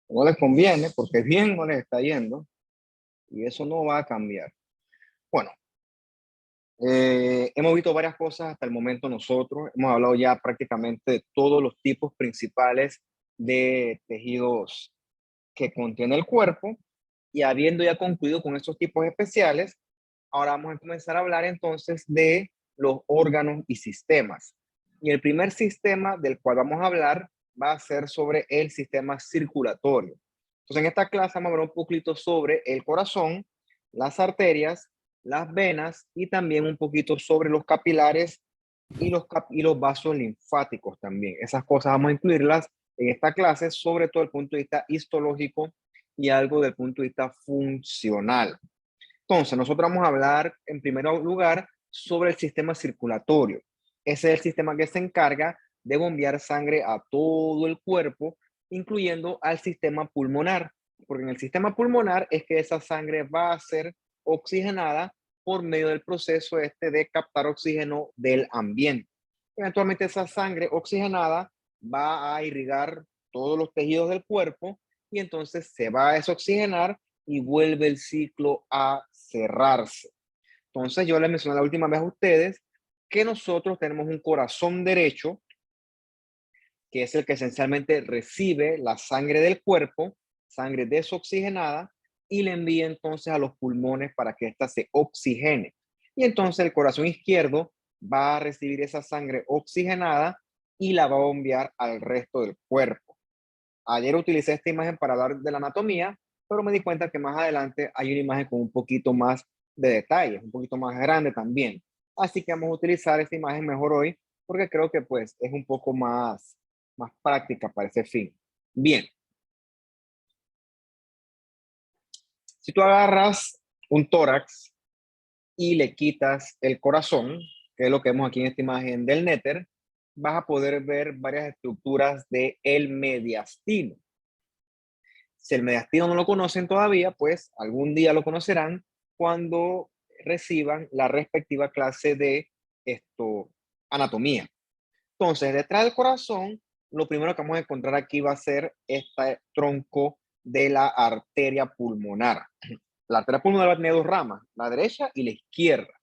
No les conviene porque bien no les está yendo y eso no va a cambiar. Bueno, hemos visto varias cosas hasta el momento nosotros. Hemos hablado ya prácticamente de todos los tipos principales de tejidos que contiene el cuerpo y habiendo ya concluido con estos tipos especiales, ahora vamos a comenzar a hablar entonces de los órganos y sistemas. Y el primer sistema del cual vamos a hablar va a ser sobre el sistema circulatorio. Entonces, en esta clase vamos a hablar un poquito sobre el corazón, las arterias, las venas y también un poquito sobre los capilares y los vasos linfáticos también. Esas cosas vamos a incluirlas en esta clase, sobre todo desde el punto de vista histológico y algo del punto de vista funcional. Entonces, nosotros vamos a hablar en primer lugar sobre el sistema circulatorio. Ese es el sistema que se encarga de bombear sangre a todo el cuerpo, incluyendo al sistema pulmonar, porque en el sistema pulmonar es que esa sangre va a ser oxigenada por medio del proceso este de captar oxígeno del ambiente. Eventualmente esa sangre oxigenada va a irrigar todos los tejidos del cuerpo y entonces se va a desoxigenar y vuelve el ciclo a cerrarse. Entonces yo les mencioné la última vez a ustedes que nosotros tenemos un corazón derecho, que es el que esencialmente recibe la sangre del cuerpo, sangre desoxigenada, y le envía entonces a los pulmones para que ésta se oxigene. Y entonces el corazón izquierdo va a recibir esa sangre oxigenada y la va a bombear al resto del cuerpo. Ayer utilicé esta imagen para hablar de la anatomía, pero me di cuenta que más adelante hay una imagen con un poquito más de detalles, un poquito más grande también. Así que vamos a utilizar esta imagen mejor hoy, porque creo que pues es un poco más práctica para ese fin. Bien, si tú agarras un tórax y le quitas el corazón, que es lo que vemos aquí en esta imagen del néter, vas a poder ver varias estructuras del mediastino. Si el mediastino no lo conocen todavía, pues algún día lo conocerán cuando reciban la respectiva clase de anatomía. Entonces, detrás del corazón, lo primero que vamos a encontrar aquí va a ser este tronco de la arteria pulmonar. La arteria pulmonar va a tener dos ramas, la derecha y la izquierda.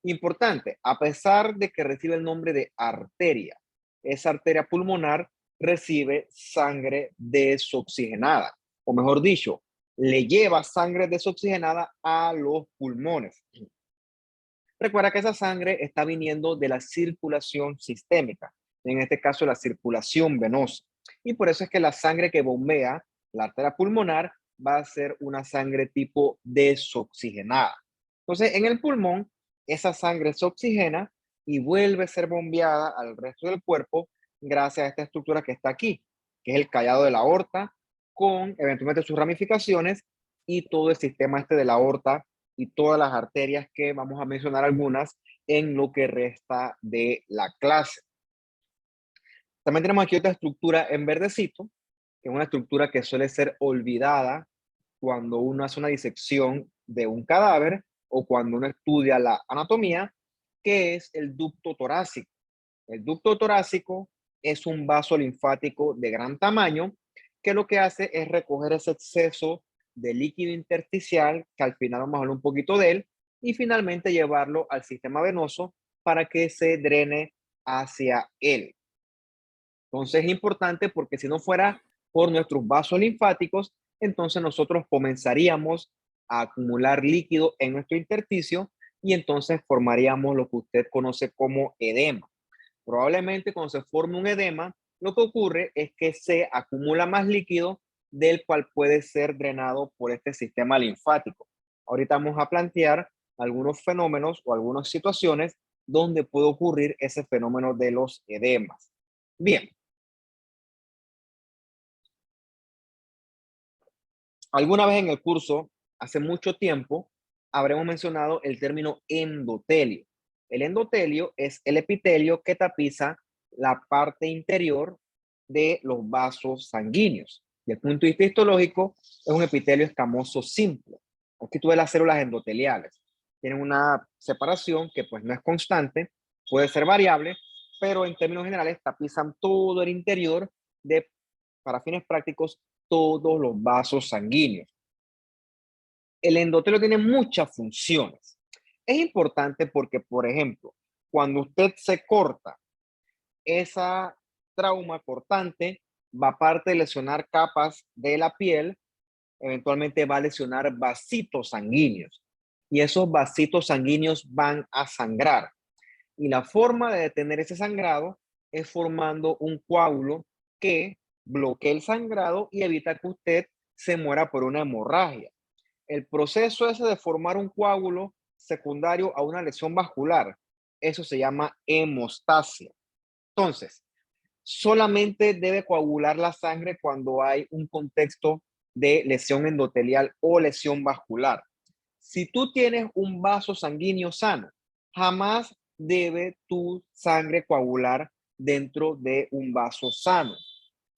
Importante, a pesar de que recibe el nombre de arteria, esa arteria pulmonar recibe sangre desoxigenada, o mejor dicho, le lleva sangre desoxigenada a los pulmones. Recuerda que esa sangre está viniendo de la circulación sistémica, en este caso la circulación venosa. Y por eso es que la sangre que bombea la arteria pulmonar va a ser una sangre tipo desoxigenada. Entonces, en el pulmón, esa sangre se oxigena y vuelve a ser bombeada al resto del cuerpo gracias a esta estructura que está aquí, que es el callado de la aorta, con eventualmente sus ramificaciones y todo el sistema este de la aorta y todas las arterias que vamos a mencionar algunas en lo que resta de la clase. También tenemos aquí otra estructura en verdecito, que es una estructura que suele ser olvidada cuando uno hace una disección de un cadáver o cuando uno estudia la anatomía, que es el ducto torácico. El ducto torácico es un vaso linfático de gran tamaño que lo que hace es recoger ese exceso de líquido intersticial, que al final vamos a hablar un poquito de él, y finalmente llevarlo al sistema venoso para que se drene hacia él. Entonces es importante porque si no fuera por nuestros vasos linfáticos, entonces nosotros comenzaríamos a acumular líquido en nuestro intersticio y entonces formaríamos lo que usted conoce como edema. Probablemente cuando se forme un edema, lo que ocurre es que se acumula más líquido del cual puede ser drenado por este sistema linfático. Ahorita vamos a plantear algunos fenómenos o algunas situaciones donde puede ocurrir ese fenómeno de los edemas. Bien, alguna vez en el curso, hace mucho tiempo, habremos mencionado el término endotelio. El endotelio es el epitelio que tapiza la parte interior de los vasos sanguíneos. Desde el punto de vista histológico, es un epitelio escamoso simple. Aquí tú ves las células endoteliales. Tienen una separación que pues no es constante, puede ser variable, pero en términos generales tapizan todo el interior de, para fines prácticos, todos los vasos sanguíneos. El endotelio tiene muchas funciones. Es importante porque, por ejemplo, cuando usted se corta, esa trauma cortante va aparte de lesionar capas de la piel, eventualmente va a lesionar vasitos sanguíneos. Y esos vasitos sanguíneos van a sangrar. Y la forma de detener ese sangrado es formando un coágulo que bloquee el sangrado y evita que usted se muera por una hemorragia. El proceso ese de formar un coágulo secundario a una lesión vascular, eso se llama hemostasia. Entonces, solamente debe coagular la sangre cuando hay un contexto de lesión endotelial o lesión vascular. Si tú tienes un vaso sanguíneo sano, jamás debe tu sangre coagular dentro de un vaso sano.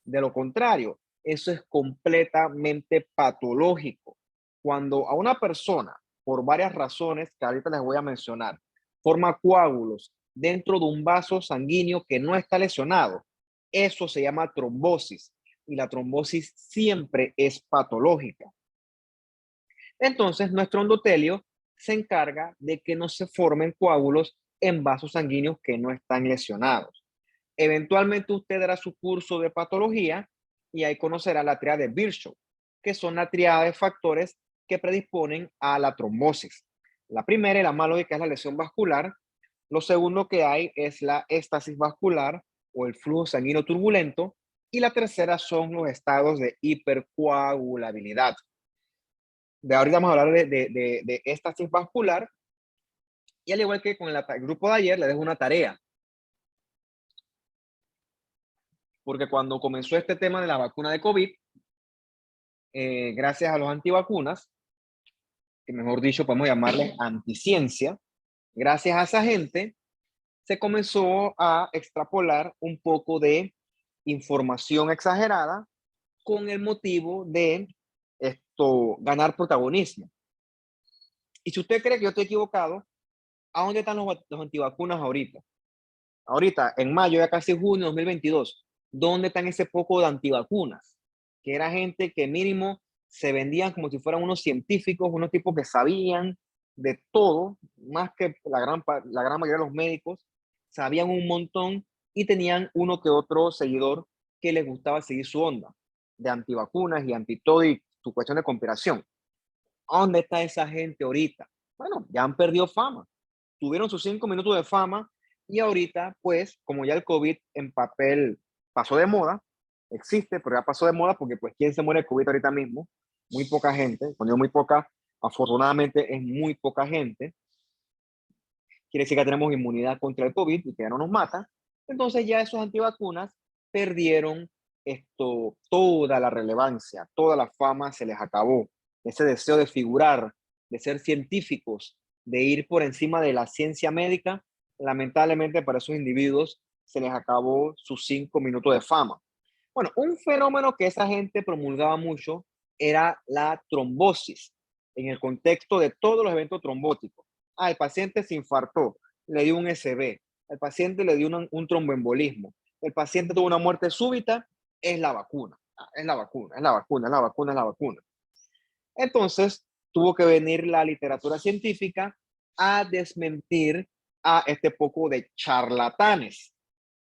De lo contrario, eso es completamente patológico. Cuando a una persona, por varias razones que ahorita les voy a mencionar, forma coágulos dentro de un vaso sanguíneo que no está lesionado, eso se llama trombosis y la trombosis siempre es patológica. Entonces, nuestro endotelio se encarga de que no se formen coágulos en vasos sanguíneos que no están lesionados. Eventualmente usted hará su curso de patología y ahí conocerá la triada de Virchow, que son la triada de factores que predisponen a la trombosis. La primera y la más lógica es la lesión vascular. Lo segundo que hay es la éstasis vascular o el flujo sanguíneo turbulento. Y la tercera son los estados de hipercoagulabilidad. De ahorita vamos a hablar de éstasis vascular. Y al igual que con el grupo de ayer, le dejo una tarea. Porque cuando comenzó este tema de la vacuna de COVID, gracias a los antivacunas, que mejor dicho podemos llamarles anticiencia, gracias a esa gente se comenzó a extrapolar un poco de información exagerada con el motivo de ganar protagonismo. Y si usted cree que yo estoy equivocado, ¿a dónde están los antivacunas ahorita? Ahorita, en mayo, ya casi junio de 2022, ¿dónde están ese poco de antivacunas? Que era gente que mínimo se vendían como si fueran unos científicos, unos tipos que sabían de todo, más que la gran mayoría de los médicos, sabían un montón y tenían uno que otro seguidor que les gustaba seguir su onda de antivacunas y anti todo y su cuestión de conspiración. ¿Dónde está esa gente ahorita? Bueno, ya han perdido fama. Tuvieron sus 5 minutos de fama y ahorita, pues, como ya el COVID en papel pasó de moda, existe, pero ya pasó de moda porque, pues, ¿quién se muere de COVID ahorita mismo? Muy poca gente. Cuando digo muy poca, afortunadamente es muy poca gente. Quiere decir que tenemos inmunidad contra el COVID y que ya no nos mata. Entonces ya esos antivacunas perdieron toda la relevancia, toda la fama se les acabó. Ese deseo de figurar, de ser científicos, de ir por encima de la ciencia médica, lamentablemente para esos individuos se les acabó sus 5 minutos de fama. Bueno, un fenómeno que esa gente promulgaba mucho era la trombosis, en el contexto de todos los eventos trombóticos. El paciente se infartó, le dio un SB, el paciente le dio un tromboembolismo, el paciente tuvo una muerte súbita, es la vacuna, es la vacuna, es la vacuna, es la vacuna, es la vacuna. Entonces, tuvo que venir la literatura científica a desmentir a este poco de charlatanes.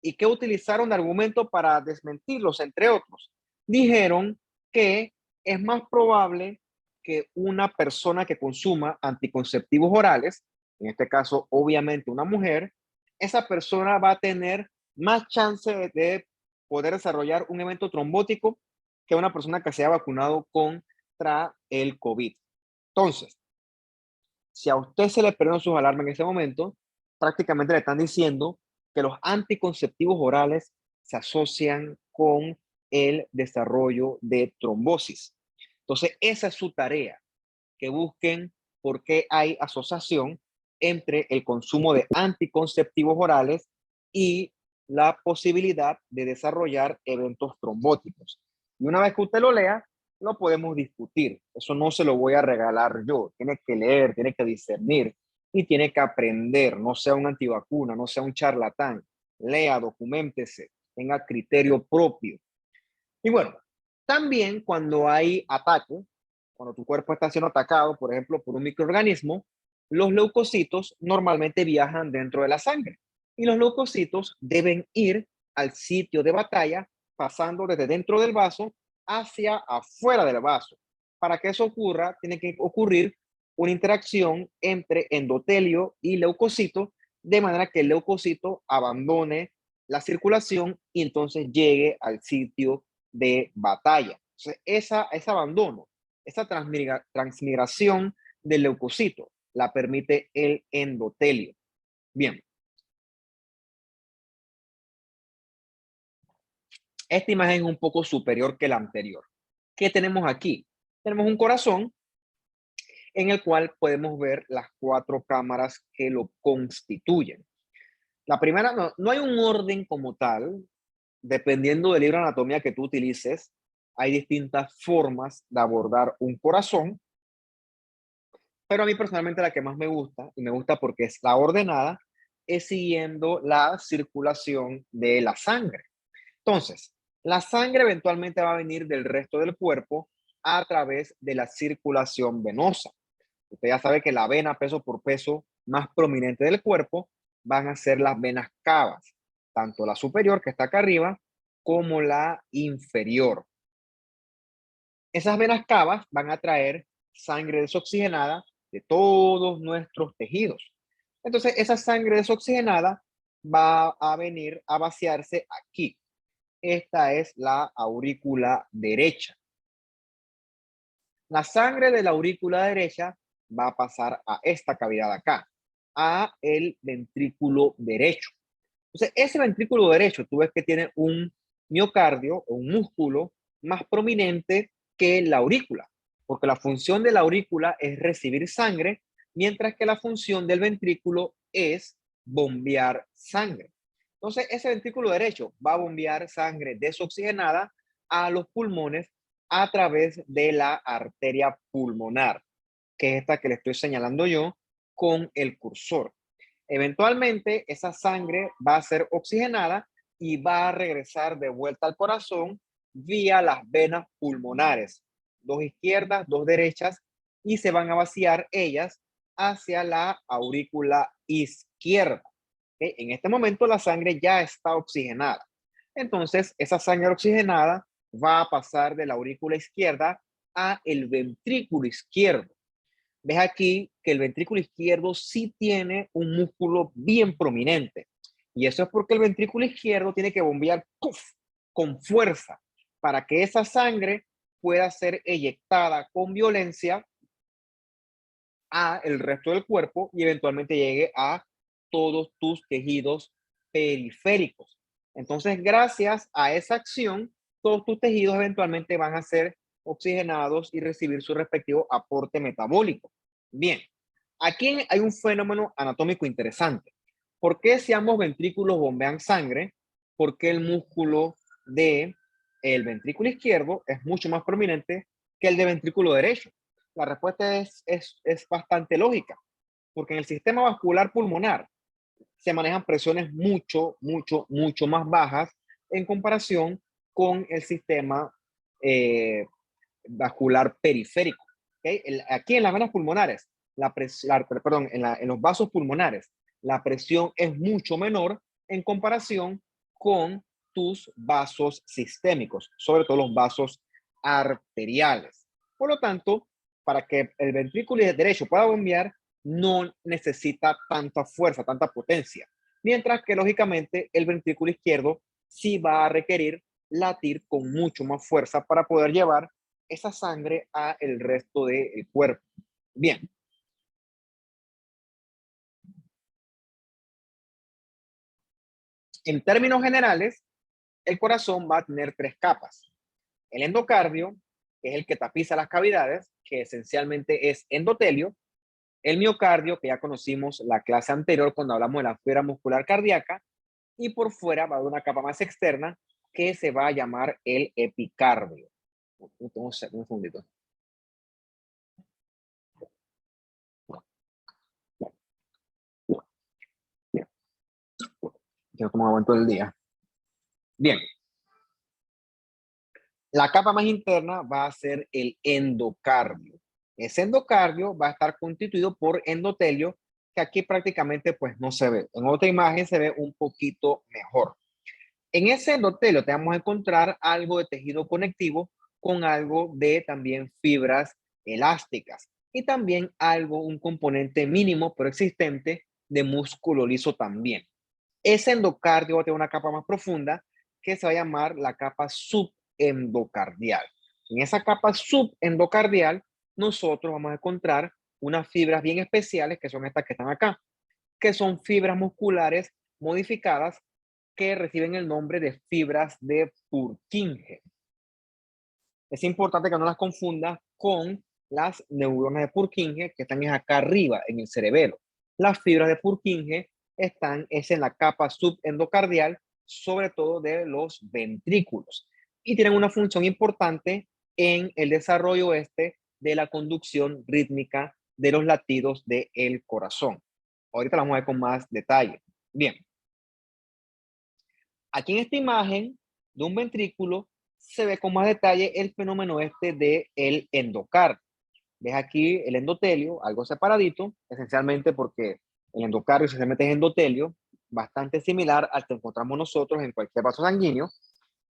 ¿Y qué utilizaron de argumento para desmentirlos, entre otros? Dijeron que es más probable que una persona que consuma anticonceptivos orales, en este caso obviamente una mujer, esa persona va a tener más chance de poder desarrollar un evento trombótico que una persona que se haya vacunado contra el COVID. Entonces, si a usted se le prendieron sus alarmas en ese momento, prácticamente le están diciendo que los anticonceptivos orales se asocian con el desarrollo de trombosis. Entonces, esa es su tarea, que busquen por qué hay asociación entre el consumo de anticonceptivos orales y la posibilidad de desarrollar eventos trombóticos. Y una vez que usted lo lea, lo podemos discutir. Eso no se lo voy a regalar yo. Tiene que leer, tiene que discernir y tiene que aprender. No sea un antivacuna, no sea un charlatán. Lea, documéntese, tenga criterio propio. Y bueno, También cuando hay ataque, cuando tu cuerpo está siendo atacado, por ejemplo, por un microorganismo, los leucocitos normalmente viajan dentro de la sangre y los leucocitos deben ir al sitio de batalla pasando desde dentro del vaso hacia afuera del vaso. Para que eso ocurra, tiene que ocurrir una interacción entre endotelio y leucocito, de manera que el leucocito abandone la circulación y entonces llegue al sitio de batalla. Entonces, ese abandono, esa transmigración del leucocito la permite el endotelio. Bien, esta imagen es un poco superior que la anterior. ¿Qué tenemos aquí? Tenemos un corazón en el cual podemos ver las 4 cámaras que lo constituyen. La primera, no hay un orden como tal, dependiendo del libro de anatomía que tú utilices, hay distintas formas de abordar un corazón, pero a mí personalmente la que más me gusta, y me gusta porque es la ordenada, es siguiendo la circulación de la sangre. Entonces, la sangre eventualmente va a venir del resto del cuerpo a través de la circulación venosa. Usted ya sabe que la vena peso por peso más prominente del cuerpo van a ser las venas cavas, tanto la superior que está acá arriba como la inferior. Esas venas cavas van a traer sangre desoxigenada de todos nuestros tejidos. Entonces, esa sangre desoxigenada va a venir a vaciarse aquí. Esta es la aurícula derecha. La sangre de la aurícula derecha va a pasar a esta cavidad de acá, a el ventrículo derecho. Entonces, ese ventrículo derecho, tú ves que tiene un miocardio o un músculo más prominente que la aurícula, porque la función de la aurícula es recibir sangre, mientras que la función del ventrículo es bombear sangre. Entonces, ese ventrículo derecho va a bombear sangre desoxigenada a los pulmones a través de la arteria pulmonar, que es esta que le estoy señalando yo con el cursor. Eventualmente, esa sangre va a ser oxigenada y va a regresar de vuelta al corazón vía las venas pulmonares, 2 izquierdas, 2 derechas, y se van a vaciar ellas hacia la aurícula izquierda. ¿Okay? En este momento la sangre ya está oxigenada. Entonces, esa sangre oxigenada va a pasar de la aurícula izquierda a el ventrículo izquierdo. Ves aquí que el ventrículo izquierdo sí tiene un músculo bien prominente. Y eso es porque el ventrículo izquierdo tiene que bombear ¡puf! Con fuerza para que esa sangre pueda ser eyectada con violencia a el resto del cuerpo y eventualmente llegue a todos tus tejidos periféricos. Entonces, gracias a esa acción, todos tus tejidos eventualmente van a ser oxigenados y recibir su respectivo aporte metabólico. Bien, aquí hay un fenómeno anatómico interesante. ¿Por qué si ambos ventrículos bombean sangre? ¿Por qué el músculo de el ventrículo izquierdo es mucho más prominente que el de ventrículo derecho? La respuesta es bastante lógica, porque en el sistema vascular pulmonar se manejan presiones mucho más bajas en comparación con el sistema vascular periférico. ¿Okay? Aquí en las venas pulmonares, perdón, en los vasos pulmonares, la presión es mucho menor en comparación con tus vasos sistémicos, sobre todo los vasos arteriales. Por lo tanto, para que el ventrículo derecho pueda bombear, no necesita tanta fuerza, tanta potencia. Mientras que, lógicamente, el ventrículo izquierdo sí va a requerir latir con mucho más fuerza para poder llevar esa sangre a el resto del cuerpo. Bien. En términos generales, el corazón va a tener 3 capas. El endocardio, que es el que tapiza las cavidades, que esencialmente es endotelio. El miocardio, que ya conocimos la clase anterior cuando hablamos de la fibra muscular cardíaca. Y por fuera va a haber una capa más externa que se va a llamar el epicardio. Un segundito. Yo como aguanto el día. Bien. La capa más interna va a ser el endocardio. Ese endocardio va a estar constituido por endotelio, que aquí prácticamente pues no se ve. En otra imagen se ve un poquito mejor. En ese endotelio te vamos a encontrar algo de tejido conectivo con algo de también fibras elásticas y también algo, un componente mínimo pero existente de músculo liso también. Ese endocardio va a tener una capa más profunda que se va a llamar la capa subendocardial. En esa capa subendocardial nosotros vamos a encontrar unas fibras bien especiales que son estas que están acá, que son fibras musculares modificadas que reciben el nombre de fibras de Purkinje. Es importante que no las confundas con las neuronas de Purkinje que están acá arriba en el cerebelo. Las fibras de Purkinje están en la capa subendocardial, sobre todo de los ventrículos, y tienen una función importante en el desarrollo de la conducción rítmica de los latidos del corazón. Ahorita la vamos a ver con más detalle. Bien, aquí en esta imagen de un ventrículo se ve con más detalle el fenómeno de el endocardio. Ves aquí el endotelio, algo separadito, esencialmente porque el endocardio esencialmente es endotelio, bastante similar al que encontramos nosotros en cualquier vaso sanguíneo.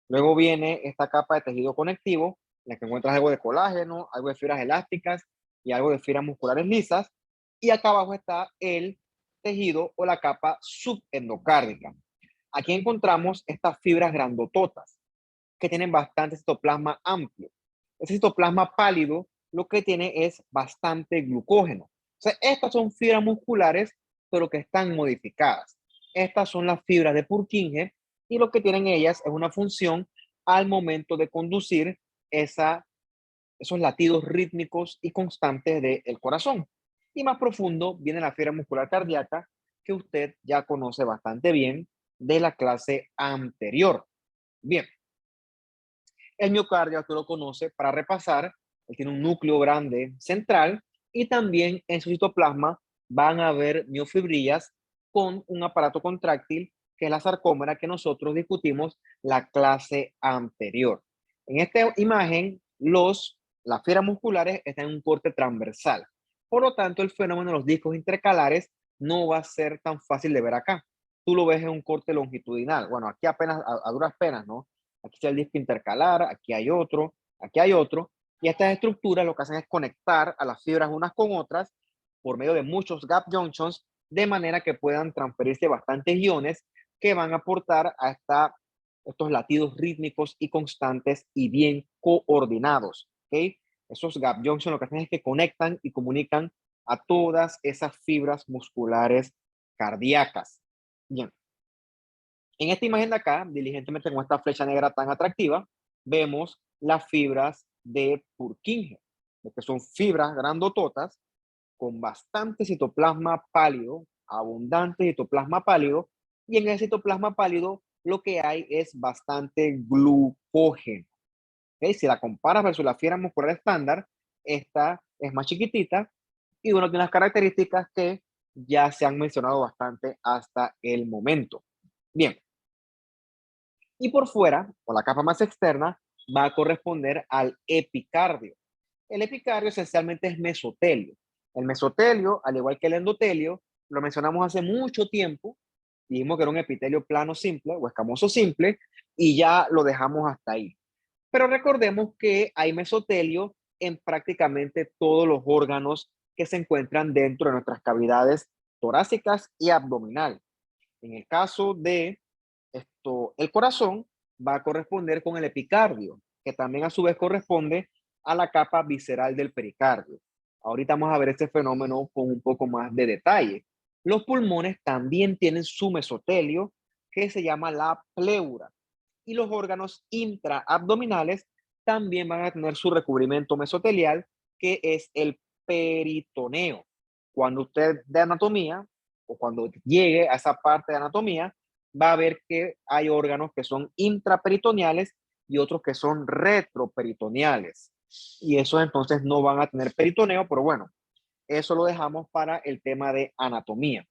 Luego viene esta capa de tejido conectivo, en la que encuentras algo de colágeno, algo de fibras elásticas y algo de fibras musculares lisas. Y acá abajo está el tejido o la capa subendocárdica. Aquí encontramos estas fibras grandototas que tienen bastante citoplasma amplio. Ese citoplasma pálido lo que tiene es bastante glucógeno. O sea, estas son fibras musculares, pero que están modificadas. Estas son las fibras de Purkinje y lo que tienen ellas es una función al momento de conducir esos latidos rítmicos y constantes del corazón. Y más profundo viene la fibra muscular cardíaca, que usted ya conoce bastante bien de la clase anterior. Bien, el miocardio, tú lo conoce para repasar, él tiene un núcleo grande central y también en su citoplasma van a haber miofibrillas con un aparato contráctil que es la sarcómera que nosotros discutimos la clase anterior. En esta imagen, las fibras musculares están en un corte transversal. Por lo tanto, el fenómeno de los discos intercalares no va a ser tan fácil de ver acá. Tú lo ves en un corte longitudinal. Bueno, aquí apenas, a duras penas, ¿no? Aquí está el disco intercalar, aquí hay otro, y estas estructuras lo que hacen es conectar a las fibras unas con otras por medio de muchos gap junctions, de manera que puedan transferirse bastantes iones que van a aportar a estos latidos rítmicos y constantes y bien coordinados. ¿Okay? Esos gap junctions lo que hacen es que conectan y comunican a todas esas fibras musculares cardíacas. Bien. En esta imagen de acá, diligentemente con esta flecha negra tan atractiva, vemos las fibras de Purkinje, que son fibras grandototas con bastante citoplasma pálido, abundante citoplasma pálido, y en ese citoplasma pálido lo que hay es bastante glucógeno. ¿Okay? Si la comparas versus la fibra muscular estándar, esta es más chiquitita y uno tiene las características que ya se han mencionado bastante hasta el momento. Bien, y por fuera, o la capa más externa, va a corresponder al epicardio. El epicardio esencialmente es mesotelio. El mesotelio, al igual que el endotelio, lo mencionamos hace mucho tiempo, dijimos que era un epitelio plano simple o escamoso simple, y ya lo dejamos hasta ahí. Pero recordemos que hay mesotelio en prácticamente todos los órganos que se encuentran dentro de nuestras cavidades torácicas y abdominales. En el caso de el corazón va a corresponder con el epicardio, que también a su vez corresponde a la capa visceral del pericardio. Ahorita vamos a ver este fenómeno con un poco más de detalle. Los pulmones también tienen su mesotelio, que se llama la pleura. Y los órganos intraabdominales también van a tener su recubrimiento mesotelial, que es el peritoneo. Cuando usted de anatomía, o cuando llegue a esa parte de anatomía, va a ver que hay órganos que son intraperitoneales y otros que son retroperitoneales. Y esos entonces no van a tener peritoneo, pero bueno, eso lo dejamos para el tema de anatomía.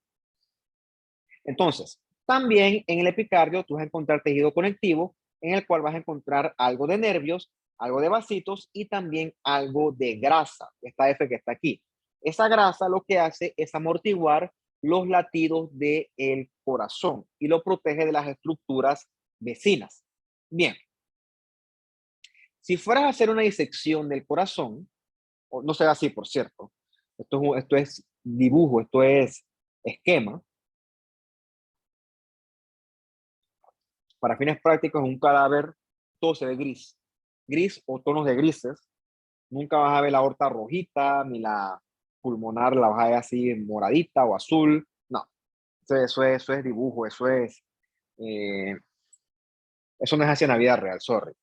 Entonces, también en el epicardio tú vas a encontrar tejido conectivo en el cual vas a encontrar algo de nervios, algo de vasitos y también algo de grasa, esta F que está aquí. Esa grasa lo que hace es amortiguar los latidos del corazón y lo protege de las estructuras vecinas. Bien, si fueras a hacer una disección del corazón, no sea así, por cierto, esto es dibujo, esto es esquema. Para fines prácticos, en un cadáver todo se ve gris, gris o tonos de grises. Nunca vas a ver la aorta rojita, ni la pulmonar la vas a ver así moradita o azul. No, eso es dibujo, eh, eso no es así en la vida real, sorry.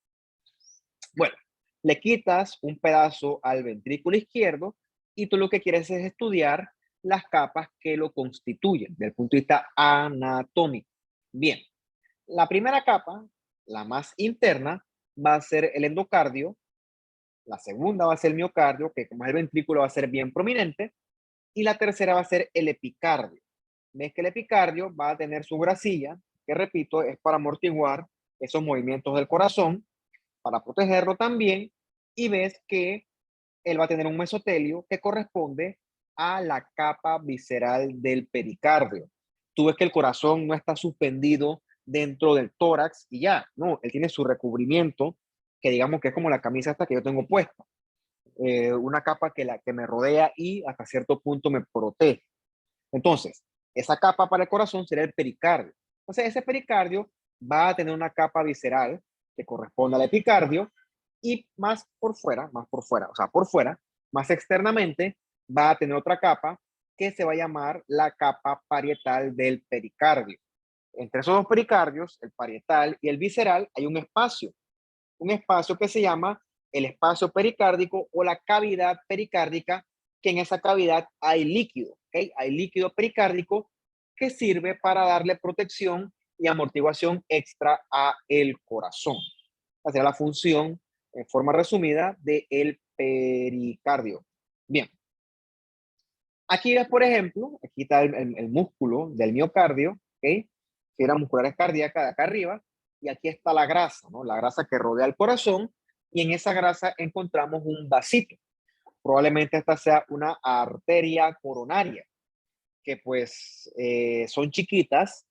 Bueno, le quitas un pedazo al ventrículo izquierdo y tú lo que quieres es estudiar las capas que lo constituyen desde el punto de vista anatómico. Bien, la primera capa, la más interna, va a ser el endocardio, la segunda va a ser el miocardio, que como es el ventrículo va a ser bien prominente, y la tercera va a ser el epicardio. Ves que el epicardio va a tener su grasilla, que repito, es para amortiguar esos movimientos del corazón, para protegerlo también, y ves que él va a tener un mesotelio que corresponde a la capa visceral del pericardio. Tú ves que el corazón no está suspendido dentro del tórax y ya, no, él tiene su recubrimiento, que digamos que es como la camisa esta que yo tengo puesta, una capa que me rodea y hasta cierto punto me protege. Entonces, esa capa para el corazón sería el pericardio. Entonces, ese pericardio va a tener una capa visceral que corresponde al epicardio y más por fuera, o sea, por fuera, más externamente, va a tener otra capa que se va a llamar la capa parietal del pericardio. Entre esos dos pericardios, el parietal y el visceral, hay un espacio que se llama el espacio pericárdico o la cavidad pericárdica, que en esa cavidad hay líquido, ¿ok? Hay líquido pericárdico que sirve para darle protección y amortiguación extra a el corazón. Esa sería la función, en forma resumida, del pericardio. Bien, aquí ves, por ejemplo, aquí está el músculo del miocardio, ¿ok? Fibras musculares cardíacas de acá arriba, y aquí está la grasa, ¿no? La grasa que rodea el corazón, y en esa grasa encontramos un vasito. Probablemente esta sea una arteria coronaria, que pues son chiquitas,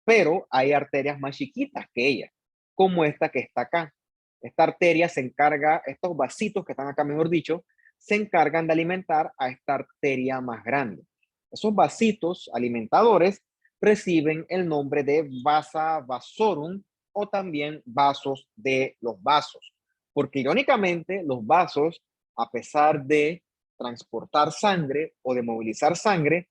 pero hay arterias más chiquitas que ella, como esta que está acá. Esta arteria se encarga, estos vasitos que están acá, mejor dicho, se encargan de alimentar a esta arteria más grande. Esos vasitos alimentadores reciben el nombre de vasa vasorum o también vasos de los vasos, porque irónicamente los vasos, a pesar de transportar sangre o de movilizar sangre,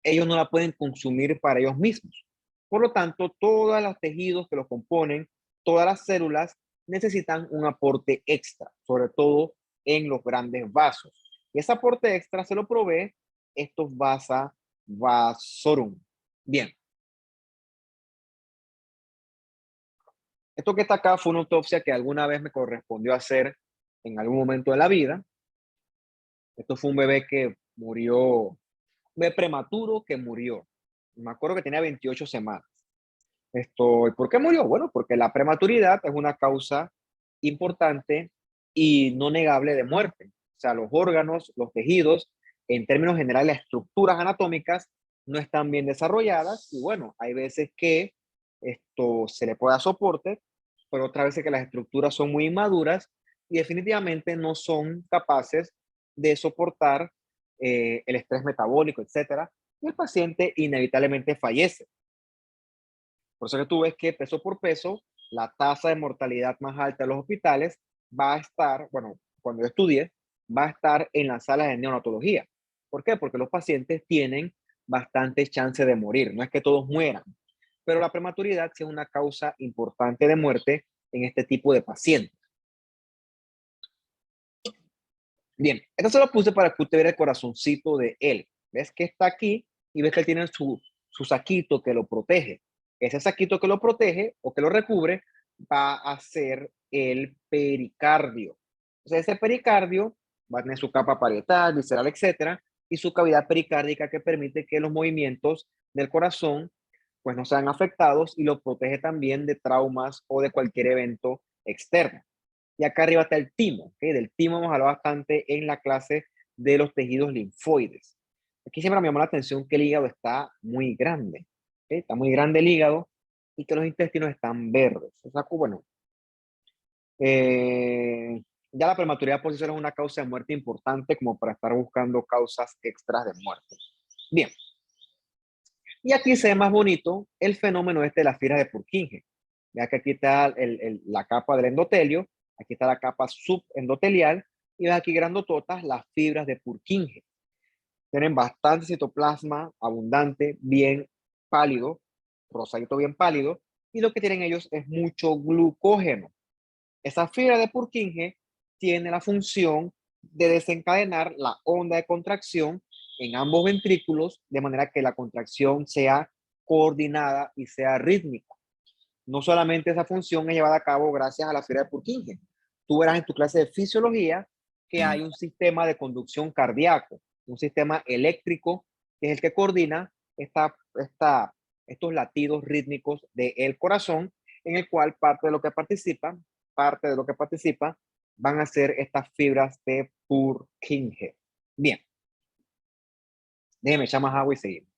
ellos no la pueden consumir para ellos mismos. Por lo tanto, todos los tejidos que los componen, todas las células necesitan un aporte extra, sobre todo en los grandes vasos. Y ese aporte extra se lo provee estos vasa vasorum. Bien, esto que está acá fue una autopsia que alguna vez me correspondió hacer en algún momento de la vida. Esto fue un bebé que murió, un bebé prematuro que murió. Me acuerdo que tenía 28 semanas. ¿Por qué murió? Bueno, porque la prematuridad es una causa importante y no negable de muerte. O sea, los órganos, los tejidos, en términos generales, las estructuras anatómicas no están bien desarrolladas y bueno, hay veces que esto se le puede dar soporte, pero otras veces que las estructuras son muy inmaduras y definitivamente no son capaces de soportar el estrés metabólico, etcétera, y el paciente inevitablemente fallece. Por eso que tú ves que peso por peso, la tasa de mortalidad más alta de los hospitales va a estar, bueno, cuando yo estudié, va a estar en las salas de neonatología. ¿Por qué? Porque los pacientes tienen bastantes chances de morir. No es que todos mueran, pero la prematuridad sí es una causa importante de muerte en este tipo de pacientes. Bien, esto se lo puse para que usted vea el corazoncito de él. ¿Ves que está aquí? Y ves que él tiene su saquito que lo protege. Ese saquito que lo protege o que lo recubre va a ser el pericardio. Entonces, ese pericardio va a tener su capa parietal, visceral, etcétera, y su cavidad pericárdica que permite que los movimientos del corazón pues no sean afectados y los protege también de traumas o de cualquier evento externo. Y acá arriba está el timo, ¿ok? Del timo hemos hablado bastante en la clase de los tejidos linfoides. Aquí siempre me llamó la atención que el hígado está muy grande, ¿ok? Está muy grande el hígado y que los intestinos están verdes. O sea, bueno, ya la prematuridad por sí sola es una causa de muerte importante como para estar buscando causas extras de muerte. Bien, y aquí se ve más bonito el fenómeno este de las fibras de Purkinje. Ya que aquí está la capa del endotelio, aquí está la capa subendotelial y ves aquí grandototas las fibras de Purkinje. Tienen bastante citoplasma abundante, bien pálido, rosadito bien pálido, y lo que tienen ellos es mucho glucógeno. Esa fibra de Purkinje tiene la función de desencadenar la onda de contracción en ambos ventrículos, de manera que la contracción sea coordinada y sea rítmica. No solamente esa función es llevada a cabo gracias a la fibra de Purkinje. Tú verás en tu clase de fisiología que hay un sistema de conducción cardíaco, un sistema eléctrico que es el que coordina estos latidos rítmicos del corazón, en el cual parte de lo que participa van a ser estas fibras de Purkinje. Bien, déjeme echar más agua y seguimos.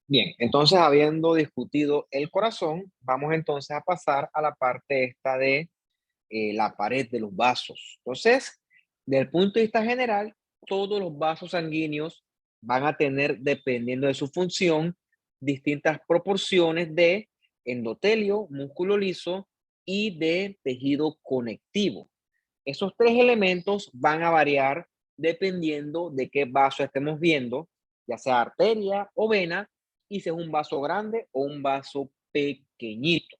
Bien, entonces habiendo discutido el corazón, vamos entonces a pasar a la parte esta de la pared de los vasos. Entonces, desde el punto de vista general, todos los vasos sanguíneos van a tener, dependiendo de su función, distintas proporciones de endotelio, músculo liso y de tejido conectivo. Esos tres elementos van a variar dependiendo de qué vaso estemos viendo, ya sea arteria o vena, y si es un vaso grande o un vaso pequeñito.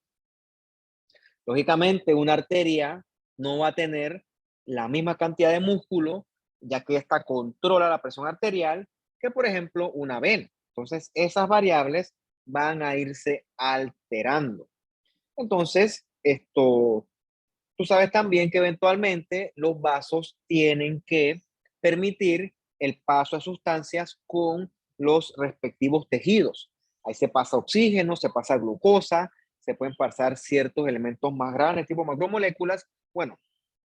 Lógicamente, una arteria no va a tener la misma cantidad de músculo, ya que esta controla la presión arterial, que por ejemplo una vena. Entonces, esas variables van a irse alterando. Entonces, tú sabes también que eventualmente los vasos tienen que permitir el paso de sustancias con los respectivos tejidos. Ahí se pasa oxígeno, se pasa glucosa, se pueden pasar ciertos elementos más grandes, tipo macromoléculas. Bueno,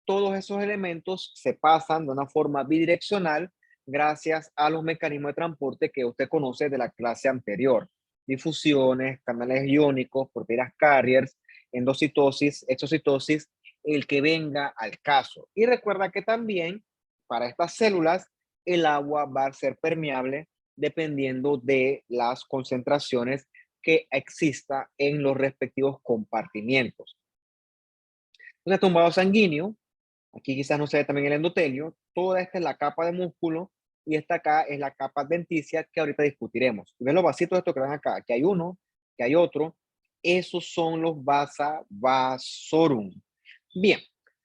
todos esos elementos se pasan de una forma bidireccional gracias a los mecanismos de transporte que usted conoce de la clase anterior. Difusiones, canales iónicos, proteínas carriers, endocitosis, exocitosis, el que venga al caso. Y recuerda que también para estas células el agua va a ser permeable dependiendo de las concentraciones que exista en los respectivos compartimientos. Entonces, un vaso sanguíneo, aquí quizás no se ve también el endotelio, toda esta es la capa de músculo y esta acá es la capa adventicia que ahorita discutiremos. ¿Ven los vasitos estos que ven acá? Que hay uno, que hay otro. Esos son los vasa vasorum. Bien,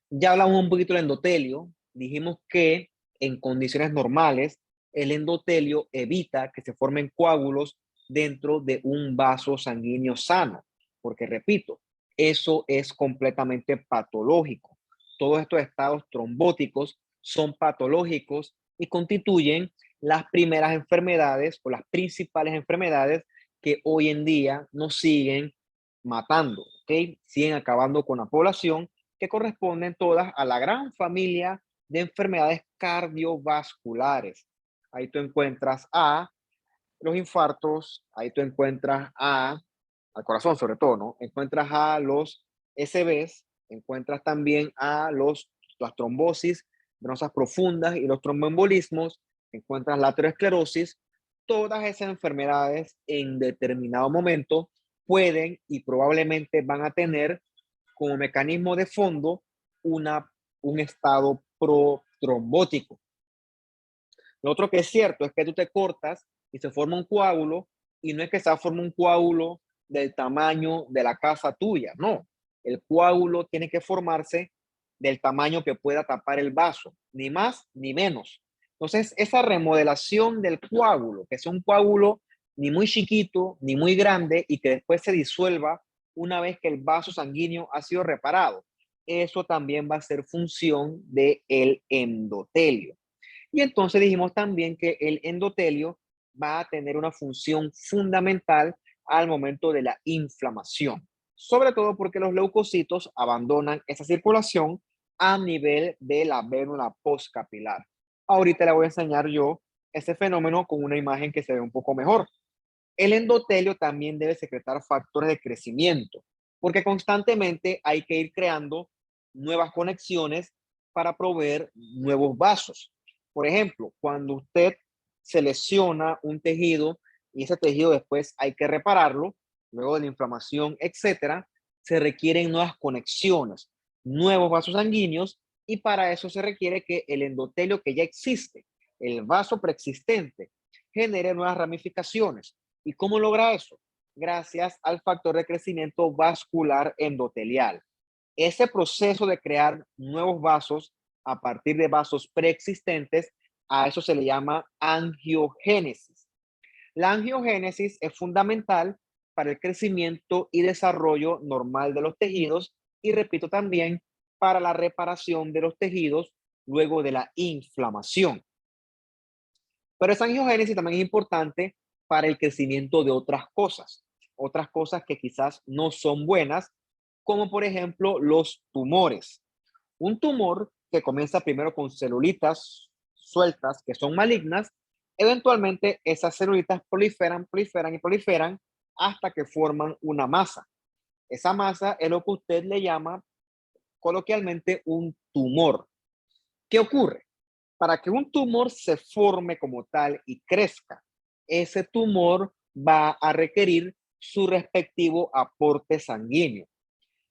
ya hablamos un poquito del endotelio. Dijimos que en condiciones normales el endotelio evita que se formen coágulos dentro de un vaso sanguíneo sano, porque repito, eso es completamente patológico. Todos estos estados trombóticos son patológicos y constituyen las primeras enfermedades o las principales enfermedades que hoy en día nos siguen matando, ¿ok? Siguen acabando con la población, que corresponden todas a la gran familia de enfermedades cardiovasculares. Ahí tú encuentras a los infartos, ahí tú encuentras al corazón sobre todo, ¿no? Encuentras a los SBs, encuentras también a las trombosis venosas profundas y los tromboembolismos, encuentras la aterosclerosis. Todas esas enfermedades en determinado momento pueden y probablemente van a tener como mecanismo de fondo un estado protrombótico. Lo otro que es cierto es que tú te cortas y se forma un coágulo, y no es que se forma un coágulo del tamaño de la casa tuya, no. El coágulo tiene que formarse del tamaño que pueda tapar el vaso, ni más ni menos. Entonces, esa remodelación del coágulo, que es un coágulo ni muy chiquito ni muy grande y que después se disuelva una vez que el vaso sanguíneo ha sido reparado, eso también va a ser función del endotelio. Y entonces dijimos también que el endotelio va a tener una función fundamental al momento de la inflamación, sobre todo porque los leucocitos abandonan esa circulación a nivel de la vérula postcapilar. Ahorita le voy a enseñar yo ese fenómeno con una imagen que se ve un poco mejor. El endotelio también debe secretar factores de crecimiento, porque constantemente hay que ir creando nuevas conexiones para proveer nuevos vasos. Por ejemplo, cuando usted se lesiona un tejido y ese tejido después hay que repararlo, luego de la inflamación, etcétera, se requieren nuevas conexiones, nuevos vasos sanguíneos, y para eso se requiere que el endotelio que ya existe, el vaso preexistente, genere nuevas ramificaciones. ¿Y cómo logra eso? Gracias al factor de crecimiento vascular endotelial. Ese proceso de crear nuevos vasos a partir de vasos preexistentes, a eso se le llama angiogénesis. La angiogénesis es fundamental para el crecimiento y desarrollo normal de los tejidos y, repito, también para la reparación de los tejidos luego de la inflamación. Pero esa angiogénesis también es importante para el crecimiento de otras cosas que quizás no son buenas, como por ejemplo los tumores. Un tumor que comienza primero con celulitas sueltas que son malignas, eventualmente esas celulitas proliferan, proliferan y proliferan hasta que forman una masa. Esa masa es lo que usted le llama coloquialmente un tumor. ¿Qué ocurre? Para que un tumor se forme como tal y crezca, ese tumor va a requerir su respectivo aporte sanguíneo.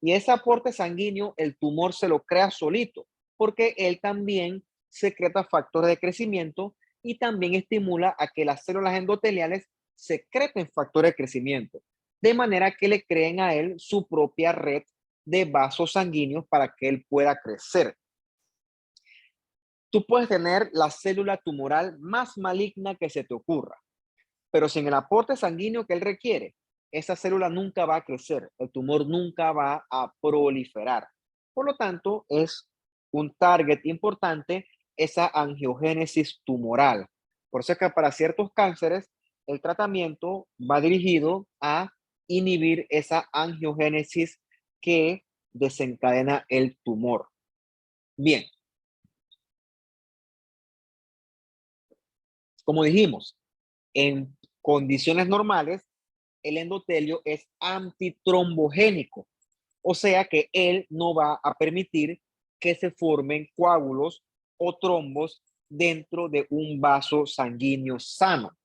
Y ese aporte sanguíneo, el tumor se lo crea solito, porque él también secreta factores de crecimiento y también estimula a que las células endoteliales secreten factores de crecimiento, de manera que le creen a él su propia red de vasos sanguíneos para que él pueda crecer. Tú puedes tener la célula tumoral más maligna que se te ocurra, pero sin el aporte sanguíneo que él requiere, esa célula nunca va a crecer, el tumor nunca va a proliferar. Por lo tanto, es un target importante esa angiogénesis tumoral. Por eso es que para ciertos cánceres, el tratamiento va dirigido a inhibir esa angiogénesis que desencadena el tumor. Bien, como dijimos, en condiciones normales, el endotelio es antitrombogénico, o sea que él no va a permitir que se formen coágulos o trombos dentro de un vaso sanguíneo sano.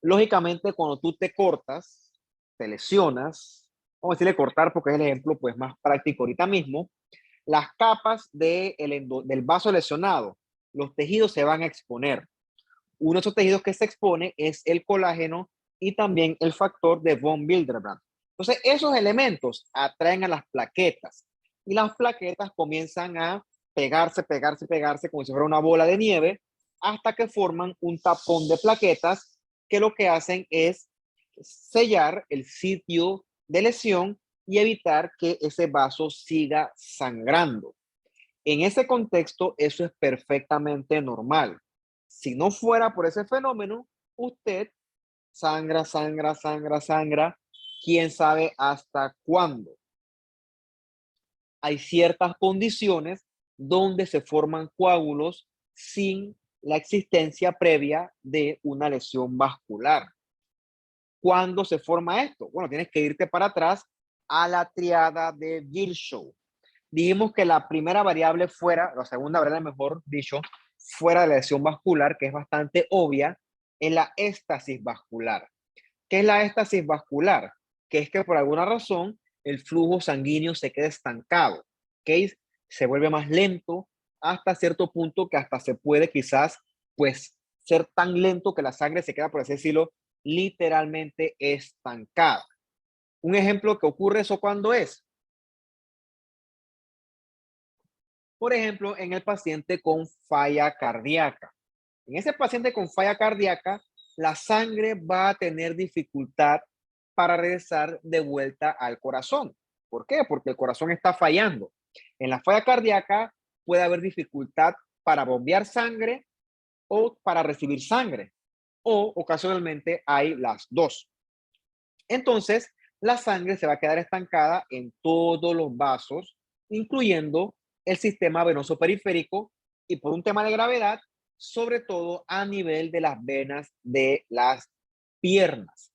Lógicamente, cuando tú te cortas, te lesionas, vamos a decirle cortar porque es el ejemplo pues, más práctico ahorita mismo, las capas del vaso lesionado, los tejidos se van a exponer. Uno de esos tejidos que se expone es el colágeno y también el factor de von Willebrand. Entonces, esos elementos atraen a las plaquetas y las plaquetas comienzan a pegarse como si fuera una bola de nieve hasta que forman un tapón de plaquetas que lo que hacen es sellar el sitio de lesión y evitar que ese vaso siga sangrando. En ese contexto, eso es perfectamente normal. Si no fuera por ese fenómeno, usted sangra, quién sabe hasta cuándo. Hay ciertas condiciones donde se forman coágulos sin la existencia previa de una lesión vascular. ¿Cuándo se forma esto? Bueno, tienes que irte para atrás a la triada de Virchow. Dijimos que la primera variable fuera, la segunda variable mejor dicho, fuera de la lesión vascular, que es bastante obvia, es la éstasis vascular. ¿Qué es la éstasis vascular? Que es que por alguna razón el flujo sanguíneo se queda estancado, ¿ok? Se vuelve más lento hasta cierto punto que hasta se puede quizás pues ser tan lento que la sangre se queda, por así decirlo, literalmente estancada. Un ejemplo que ocurre eso cuando es, por ejemplo, en el paciente con falla cardíaca. En ese paciente con falla cardíaca, la sangre va a tener dificultad para regresar de vuelta al corazón. ¿Por qué? Porque el corazón está fallando. En la falla cardíaca puede haber dificultad para bombear sangre o para recibir sangre, o ocasionalmente hay las dos. Entonces, la sangre se va a quedar estancada en todos los vasos, incluyendo el sistema venoso periférico y por un tema de gravedad, sobre todo a nivel de las venas de las piernas.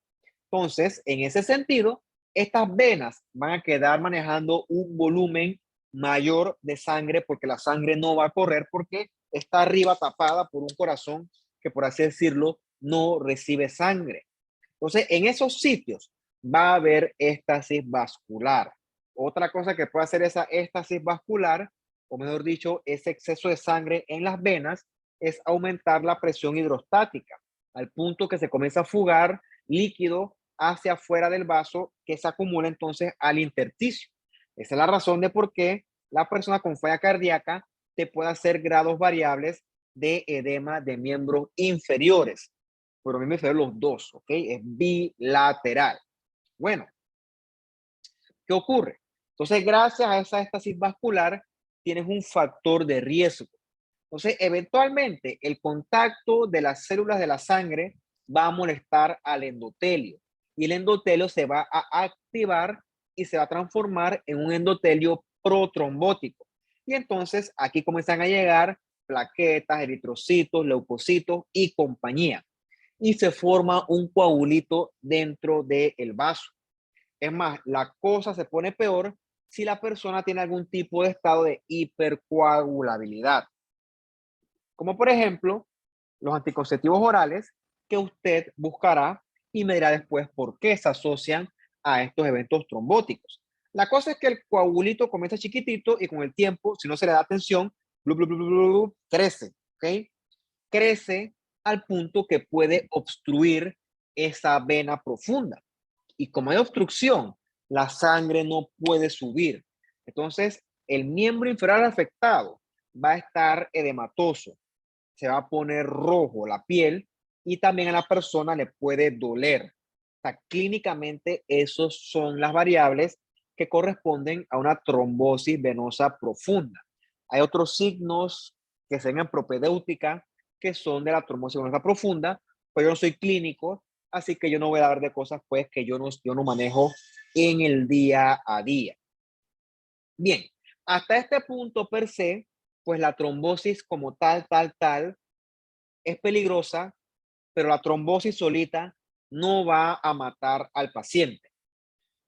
Entonces, en ese sentido, estas venas van a quedar manejando un volumen mayor de sangre porque la sangre no va a correr porque está arriba tapada por un corazón que, por así decirlo, no recibe sangre. Entonces, en esos sitios va a haber éstasis vascular. Otra cosa que puede hacer esa éstasis vascular, o mejor dicho, ese exceso de sangre en las venas, es aumentar la presión hidrostática, al punto que se comienza a fugar líquido hacia afuera del vaso que se acumula entonces al intersticio. Esa es la razón de por qué la persona con falla cardíaca te puede hacer grados variables de edema de miembros inferiores. Pero a mí me refiero los dos, ¿ok? Es bilateral. Bueno, ¿qué ocurre? Entonces, gracias a esa éstasis vascular, tienes un factor de riesgo. Entonces, eventualmente, el contacto de las células de la sangre va a molestar al endotelio y el endotelio se va a activar y se va a transformar en un endotelio protrombótico. Y entonces, aquí comienzan a llegar plaquetas, eritrocitos, leucocitos y compañía. Y se forma un coagulito dentro del vaso. Es más, la cosa se pone peor si la persona tiene algún tipo de estado de hipercoagulabilidad, como por ejemplo los anticonceptivos orales que usted buscará y me dirá después por qué se asocian a estos eventos trombóticos. La cosa es que el coagulito comienza chiquitito y con el tiempo, si no se le da atención, crece, ¿ok? Crece al punto que puede obstruir esa vena profunda. Y como hay obstrucción, la sangre no puede subir. Entonces, el miembro inferior afectado va a estar edematoso, se va a poner rojo la piel y también a la persona le puede doler. O sea, clínicamente, esos son las variables que corresponden a una trombosis venosa profunda. Hay otros signos que se ven en propedéutica que son de la trombosis venosa profunda, pero yo no soy clínico, así que yo no voy a hablar de cosas pues que yo no manejo en el día a día. Bien, hasta este punto per se, pues la trombosis como tal, es peligrosa, pero la trombosis solita no va a matar al paciente.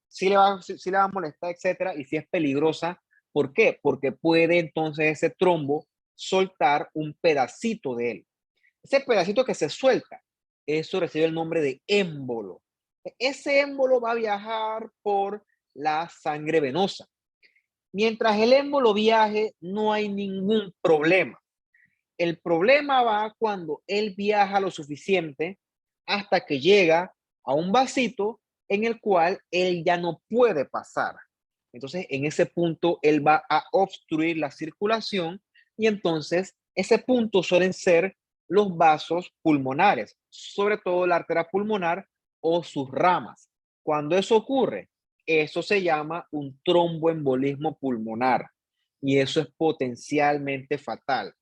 Sí le va a molestar, etcétera, y si es peligrosa. ¿Por qué? Porque puede entonces ese trombo soltar un pedacito de él. Ese pedacito que se suelta, eso recibe el nombre de émbolo. Ese émbolo va a viajar por la sangre venosa. Mientras el émbolo viaje, no hay ningún problema. El problema va cuando él viaja lo suficiente hasta que llega a un vasito en el cual él ya no puede pasar. Entonces, en ese punto, él va a obstruir la circulación y entonces ese punto suelen ser los vasos pulmonares, sobre todo la arteria pulmonar o sus ramas. Cuando eso ocurre, eso se llama un tromboembolismo pulmonar y eso es potencialmente fatal.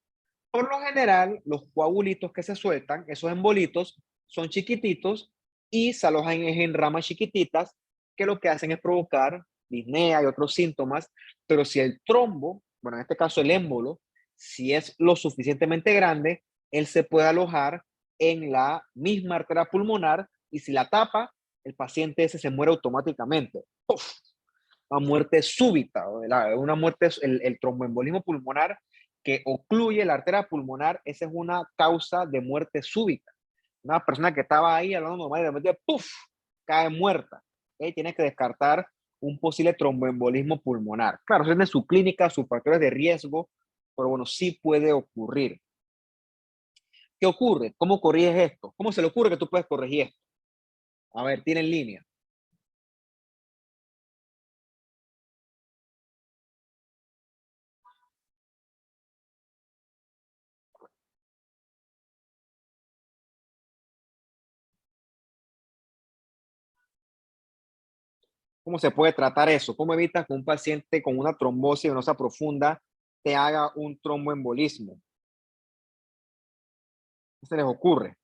Por lo general, los coagulitos que se sueltan, esos embolitos, son chiquititos y se alojan en ramas chiquititas que lo que hacen es provocar disnea y otros síntomas, pero si el trombo, bueno, en este caso el émbolo, si es lo suficientemente grande, él se puede alojar en la misma arteria pulmonar y si la tapa, el paciente ese se muere automáticamente. ¡Uf! Una muerte súbita, una muerte, el tromboembolismo pulmonar que ocluye la arteria pulmonar, esa es una causa de muerte súbita. Una persona que estaba ahí hablando normal y de repente, ¡puf!, cae muerta. ¿Okay? Tiene que descartar un posible tromboembolismo pulmonar. Claro, eso tiene su clínica, sus factores de riesgo, pero bueno, sí puede ocurrir. ¿Qué ocurre? ¿Cómo corriges esto? ¿Cómo se le ocurre que tú puedes corregir esto? A ver, tiene en línea. ¿Cómo se puede tratar eso? ¿Cómo evitas que un paciente con una trombosis venosa profunda te haga un tromboembolismo? ¿Qué se les ocurre?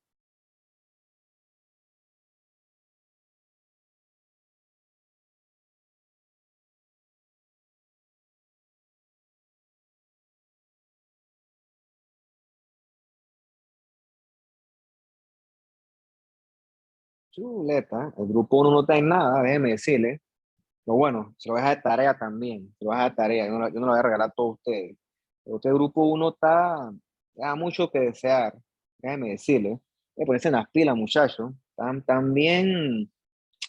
Chuleta, el grupo uno no está en nada, déjeme decirle. Pero bueno, se lo voy a dejar de tarea también. Se lo voy a dejar de tarea, yo no lo voy a regalar a todos ustedes. Pero este grupo uno está, da mucho que desear, déjeme decirle. Hay que ponerse en las pilas, muchachos. Están bien,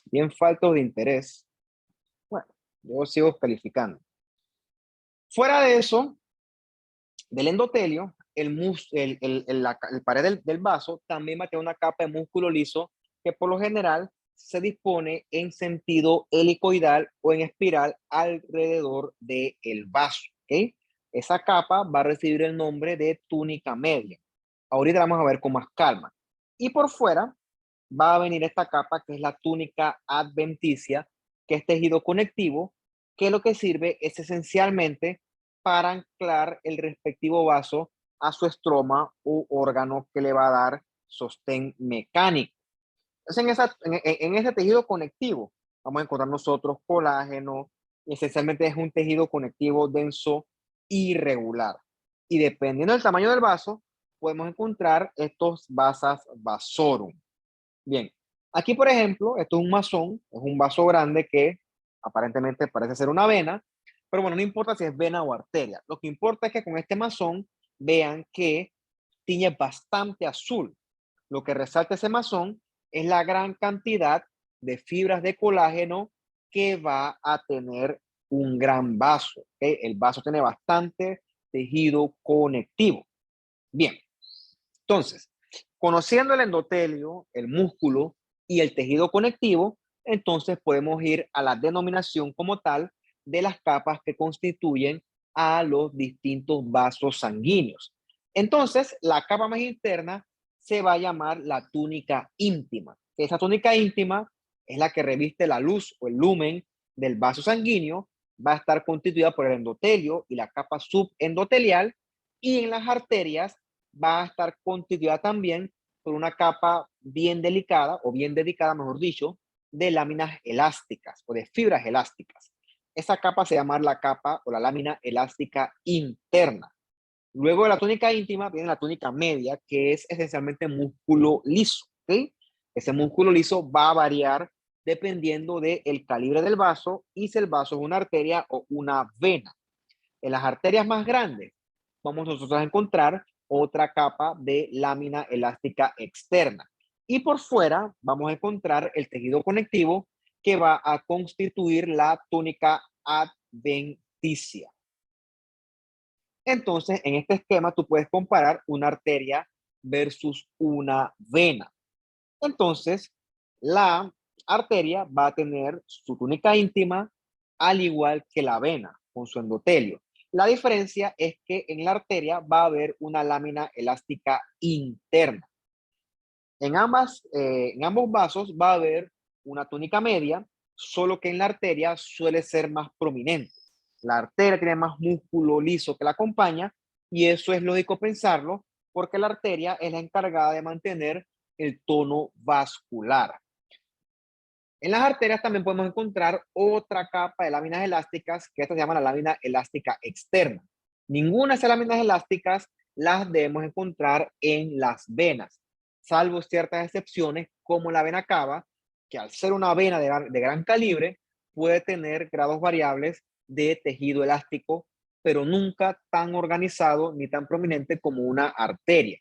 bien faltos de interés. Bueno, yo sigo calificando. Fuera de eso, del endotelio, el pared del vaso también va a tener una capa de músculo liso que por lo general se dispone en sentido helicoidal o en espiral alrededor del vaso. ¿Okay? Esa capa va a recibir el nombre de túnica media. Ahorita la vamos a ver con más calma. Y por fuera va a venir esta capa que es la túnica adventicia, que es tejido conectivo, que lo que sirve es esencialmente para anclar el respectivo vaso a su estroma u órgano que le va a dar sostén mecánico. Entonces, en ese tejido conectivo vamos a encontrar nosotros colágeno, y esencialmente es un tejido conectivo denso irregular. Y dependiendo del tamaño del vaso, podemos encontrar estos vasas vasorum. Bien, aquí por ejemplo, esto es un masón, es un vaso grande que aparentemente parece ser una vena, pero bueno, no importa si es vena o arteria. Lo que importa es que con este masón vean que tiñe bastante azul. Lo que resalta ese masón es la gran cantidad de fibras de colágeno que va a tener un gran vaso. ¿Okay? El vaso tiene bastante tejido conectivo. Bien, entonces, conociendo el endotelio, el músculo y el tejido conectivo, entonces podemos ir a la denominación como tal de las capas que constituyen a los distintos vasos sanguíneos. Entonces, la capa más interna se va a llamar la túnica íntima. Esa túnica íntima es la que reviste la luz o el lumen del vaso sanguíneo, va a estar constituida por el endotelio y la capa subendotelial, y en las arterias va a estar constituida también por una capa bien delicada, o bien dedicada, mejor dicho, de láminas elásticas o de fibras elásticas. Esa capa se llama la capa o la lámina elástica interna. Luego de la túnica íntima viene la túnica media, que es esencialmente músculo liso. ¿Sí? Ese músculo liso va a variar dependiendo del calibre del vaso y si el vaso es una arteria o una vena. En las arterias más grandes vamos nosotros a encontrar otra capa de lámina elástica externa. Y por fuera vamos a encontrar el tejido conectivo que va a constituir la túnica adventicia. Entonces, en este esquema tú puedes comparar una arteria versus una vena. Entonces, la arteria va a tener su túnica íntima al igual que la vena con su endotelio. La diferencia es que en la arteria va a haber una lámina elástica interna. En ambos vasos va a haber una túnica media, solo que en la arteria suele ser más prominente. La arteria tiene más músculo liso que la acompaña, y eso es lógico pensarlo porque la arteria es la encargada de mantener el tono vascular. En las arterias también podemos encontrar otra capa de láminas elásticas, que esta se llama la lámina elástica externa. Ninguna de esas láminas elásticas las debemos encontrar en las venas, salvo ciertas excepciones como la vena cava, que al ser una vena de gran calibre, puede tener grados variables de tejido elástico, pero nunca tan organizado ni tan prominente como una arteria.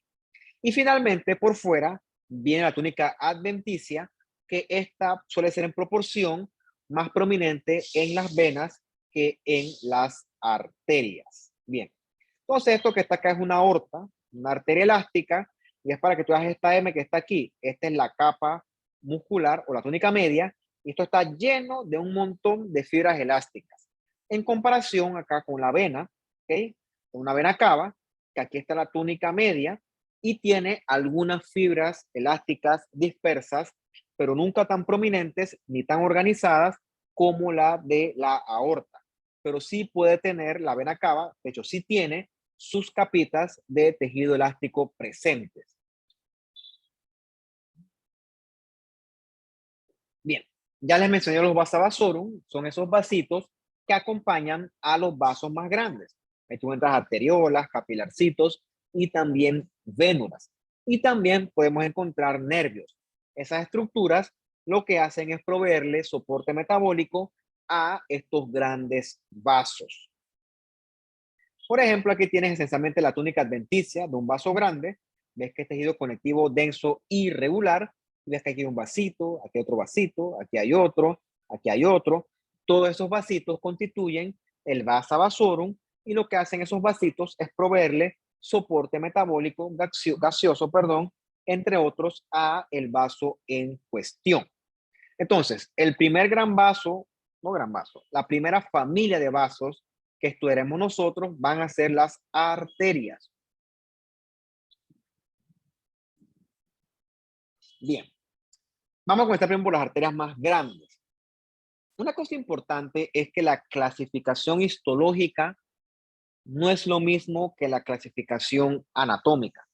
Y finalmente, por fuera, viene la túnica adventicia, que esta suele ser en proporción más prominente en las venas que en las arterias. Bien, entonces esto que está acá es una aorta, una arteria elástica, y es para que tú veas esta M que está aquí. Esta es la capa muscular o la túnica media, y esto está lleno de un montón de fibras elásticas. En comparación acá con la vena, ¿ok? Una vena cava, que aquí está la túnica media, y tiene algunas fibras elásticas dispersas, pero nunca tan prominentes ni tan organizadas como la de la aorta. Pero sí puede tener la vena cava, de hecho sí tiene sus capitas de tejido elástico presentes. Bien, ya les mencioné los vasa vasorum, son esos vasitos que acompañan a los vasos más grandes. Ahí tú entras arteriolas, capilarcitos y también vénulas. Y también podemos encontrar nervios. Esas estructuras lo que hacen es proveerle soporte metabólico a estos grandes vasos. Por ejemplo, aquí tienes esencialmente la túnica adventicia de un vaso grande. Ves que es tejido conectivo denso y regular. Ves que aquí hay un vasito, aquí hay otro vasito, aquí hay otro, aquí hay otro. Todos esos vasitos constituyen el vasa vasorum, y lo que hacen esos vasitos es proveerle soporte metabólico gaseoso, entre otros, a el vaso en cuestión. Entonces, el primer gran vaso, no gran vaso, la primera familia de vasos que estudiaremos nosotros van a ser las arterias. Bien, vamos a comenzar primero por las arterias más grandes. Una cosa importante es que la clasificación histológica no es lo mismo que la clasificación anatómica.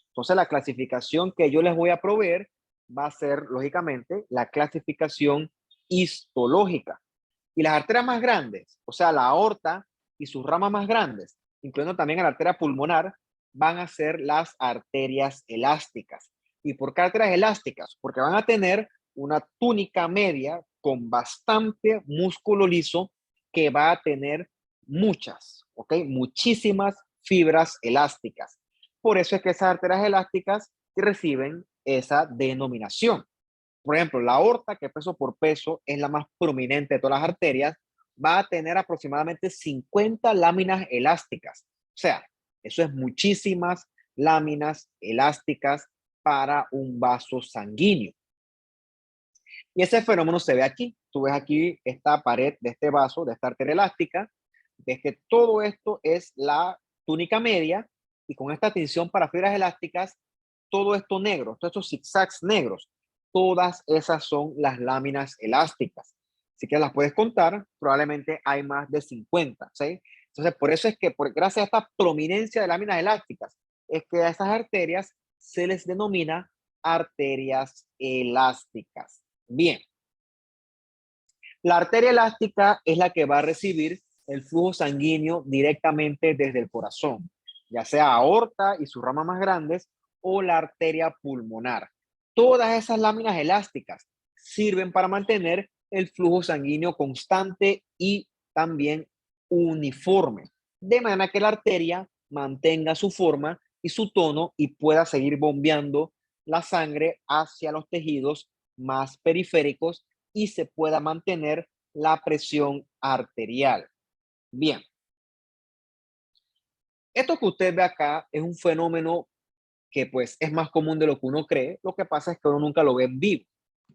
Entonces, la clasificación que yo les voy a proveer va a ser, lógicamente, la clasificación histológica. Y las arterias más grandes, o sea, la aorta y sus ramas más grandes, incluyendo también a la arteria pulmonar, van a ser las arterias elásticas. ¿Y por qué arterias elásticas? Porque van a tener una túnica media con bastante músculo liso que va a tener muchas, ¿ok? Muchísimas fibras elásticas. Por eso es que esas arterias elásticas reciben esa denominación. Por ejemplo, la aorta, que peso por peso es la más prominente de todas las arterias, va a tener aproximadamente 50 láminas elásticas. O sea, eso es muchísimas láminas elásticas para un vaso sanguíneo. Y ese fenómeno se ve aquí. Tú ves aquí esta pared de este vaso, de esta arteria elástica. Ves que todo esto es la túnica media, y con esta tensión para fibras elásticas todo esto negro, todos estos zigzags negros, todas esas son las láminas elásticas. Si que las puedes contar, probablemente hay más de 50, ¿sí? Entonces, por eso es que, gracias a esta prominencia de láminas elásticas, es que a estas arterias se les denomina arterias elásticas. Bien. La arteria elástica es la que va a recibir el flujo sanguíneo directamente desde el corazón, ya sea aorta y sus ramas más grandes o la arteria pulmonar. Todas esas láminas elásticas sirven para mantener el flujo sanguíneo constante y también uniforme, de manera que la arteria mantenga su forma y su tono y pueda seguir bombeando la sangre hacia los tejidos más periféricos y se pueda mantener la presión arterial. Bien, esto que usted ve acá es un fenómeno que pues es más común de lo que uno cree. Lo que pasa es que uno nunca lo ve en vivo.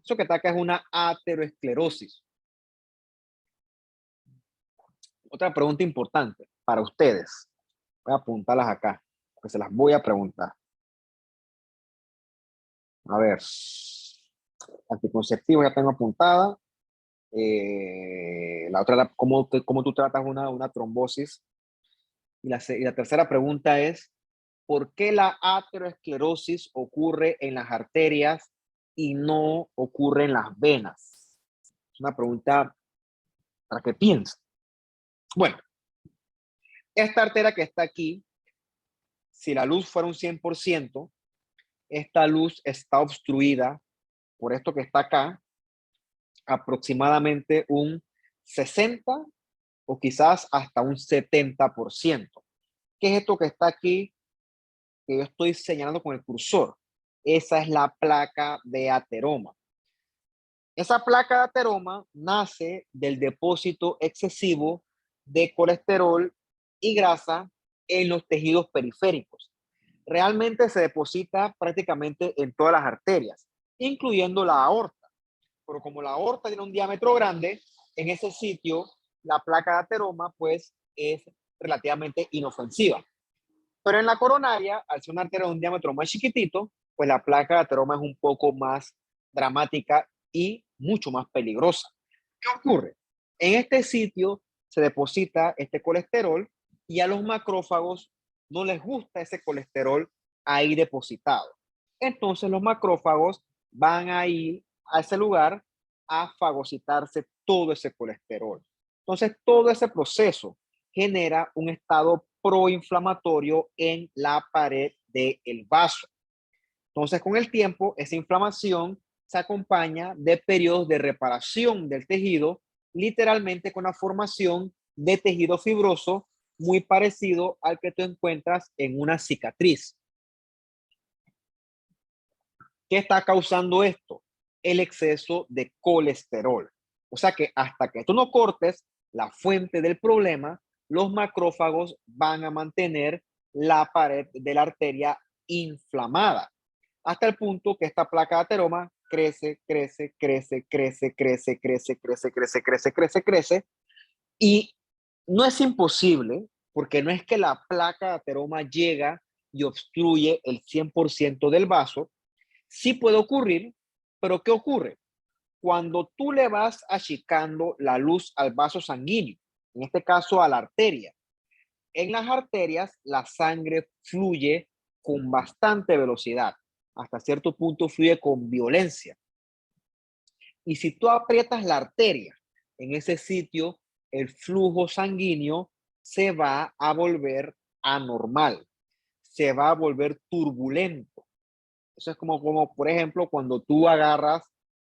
Eso que está acá es una ateroesclerosis. Otra pregunta importante para ustedes. Voy a apuntarlas acá, que se las voy a preguntar. A ver, anticonceptivo ya tengo apuntada. La otra, ¿cómo tú tratas una trombosis? Y la tercera pregunta es, ¿por qué la ateroesclerosis ocurre en las arterias y no ocurre en las venas? Es una pregunta para que piensen. Bueno, esta arteria que está aquí, si la luz fuera un 100%, esta luz está obstruida por esto que está acá, aproximadamente un 60 o quizás hasta un 70%. ¿Qué es esto que está aquí que yo estoy señalando con el cursor? Esa es la placa de ateroma. Esa placa de ateroma nace del depósito excesivo de colesterol y grasa en los tejidos periféricos. Realmente se deposita prácticamente en todas las arterias, incluyendo la aorta. Pero como la aorta tiene un diámetro grande, en ese sitio la placa de ateroma pues es relativamente inofensiva. Pero en la coronaria, al ser una arteria de un diámetro más chiquitito, pues la placa de ateroma es un poco más dramática y mucho más peligrosa. ¿Qué ocurre? En este sitio se deposita este colesterol y a los macrófagos no les gusta ese colesterol ahí depositado. Entonces los macrófagos van a ir a ese lugar a fagocitarse todo ese colesterol. Entonces todo ese proceso genera un estado proinflamatorio en la pared del vaso. Entonces, con el tiempo, esa inflamación se acompaña de periodos de reparación del tejido, literalmente con la formación de tejido fibroso muy parecido al que tú encuentras en una cicatriz. ¿Qué está causando esto? El exceso de colesterol. O sea que hasta que tú no cortes la fuente del problema, los macrófagos van a mantener la pared de la arteria inflamada, hasta el punto que esta placa de ateroma crece, crece, crece, crece, crece, crece, crece, crece, crece, crece, crece, y no es imposible, porque no es que la placa de ateroma llega y obstruye el 100% del vaso. Sí puede ocurrir, pero ¿qué ocurre? Cuando tú le vas achicando la luz al vaso sanguíneo, en este caso a la arteria, en las arterias la sangre fluye con bastante velocidad, hasta cierto punto fluye con violencia. Y si tú aprietas la arteria en ese sitio, el flujo sanguíneo se va a volver anormal, se va a volver turbulento. Eso es como por ejemplo, cuando tú agarras,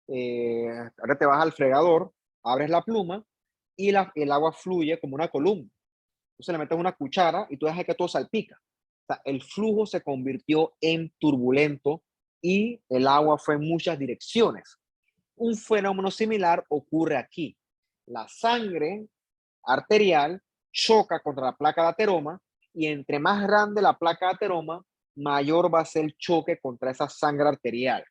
ahora te vas al fregador, abres la pluma y el agua fluye como una columna. Entonces le metes una cuchara y tú dejas que todo salpica. O sea, el flujo se convirtió en turbulento y el agua fue en muchas direcciones. Un fenómeno similar ocurre aquí. La sangre arterial choca contra la placa de ateroma y entre más grande la placa de ateroma, mayor va a ser el choque contra esa sangre arterial.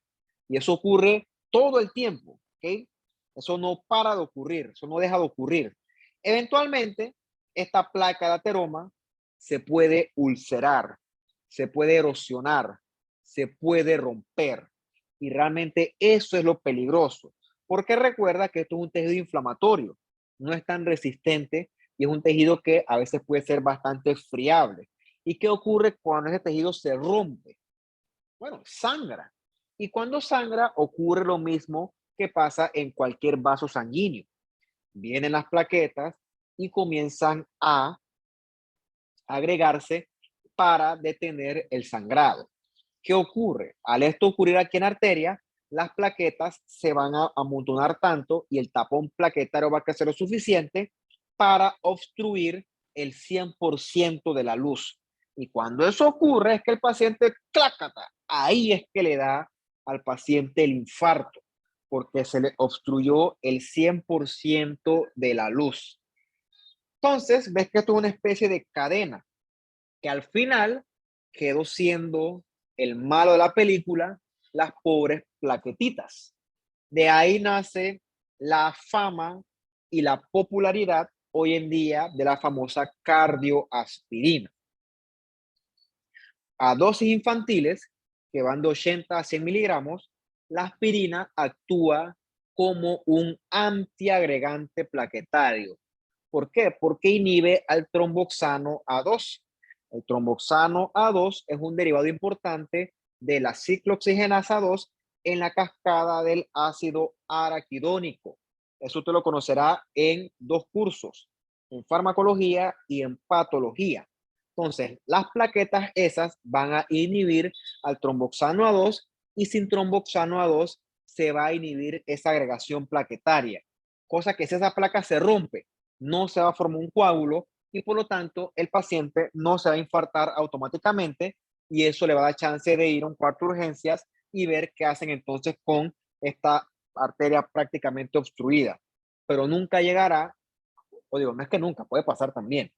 Y eso ocurre todo el tiempo, ¿ok? Eso no para de ocurrir, eso no deja de ocurrir. Eventualmente, esta placa de ateroma se puede ulcerar, se puede erosionar, se puede romper. Y realmente eso es lo peligroso, porque recuerda que esto es un tejido inflamatorio, no es tan resistente y es un tejido que a veces puede ser bastante friable. ¿Y qué ocurre cuando ese tejido se rompe? Bueno, sangra. Y cuando sangra ocurre lo mismo que pasa en cualquier vaso sanguíneo. Vienen las plaquetas y comienzan a agregarse para detener el sangrado. ¿Qué ocurre? Al esto ocurrir aquí en arteria, las plaquetas se van a amontonar tanto y el tapón plaquetario va a crecer lo suficiente para obstruir el 100% de la luz. Y cuando eso ocurre es que el paciente, ¡clácata! Ahí es que le da al paciente el infarto, porque se le obstruyó el 100% de la luz. Entonces, ves que esto es una especie de cadena que al final quedó siendo el malo de la película, las pobres plaquetitas. De ahí nace la fama y la popularidad hoy en día de la famosa cardioaspirina. A dosis infantiles, que van de 80 a 100 miligramos, la aspirina actúa como un antiagregante plaquetario. ¿Por qué? Porque inhibe al tromboxano A2. El tromboxano A2 es un derivado importante de la ciclooxigenasa 2 en la cascada del ácido araquidónico. Eso usted lo conocerá en dos cursos, en farmacología y en patología. Entonces, las plaquetas esas van a inhibir al tromboxano A2 y sin tromboxano A2 se va a inhibir esa agregación plaquetaria. Cosa que si esa placa se rompe, no se va a formar un coágulo y por lo tanto el paciente no se va a infartar automáticamente y eso le va a dar chance de ir a un cuarto de urgencias y ver qué hacen entonces con esta arteria prácticamente obstruida. Pero nunca llegará, o digo, no es que nunca, puede pasar también,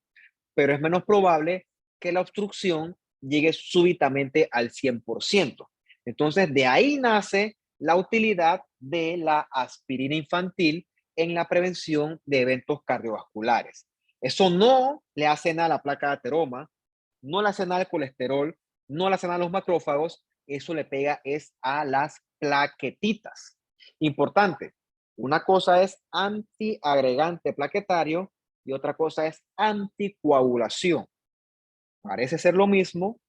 pero es menos probable que la obstrucción llegue súbitamente al 100%. Entonces, de ahí nace la utilidad de la aspirina infantil en la prevención de eventos cardiovasculares. Eso no le hace nada a la placa de ateroma, no le hace nada al colesterol, no le hace nada a los macrófagos, eso le pega es a las plaquetitas. Importante, una cosa es antiagregante plaquetario y otra cosa es anticoagulación. Parece ser lo mismo,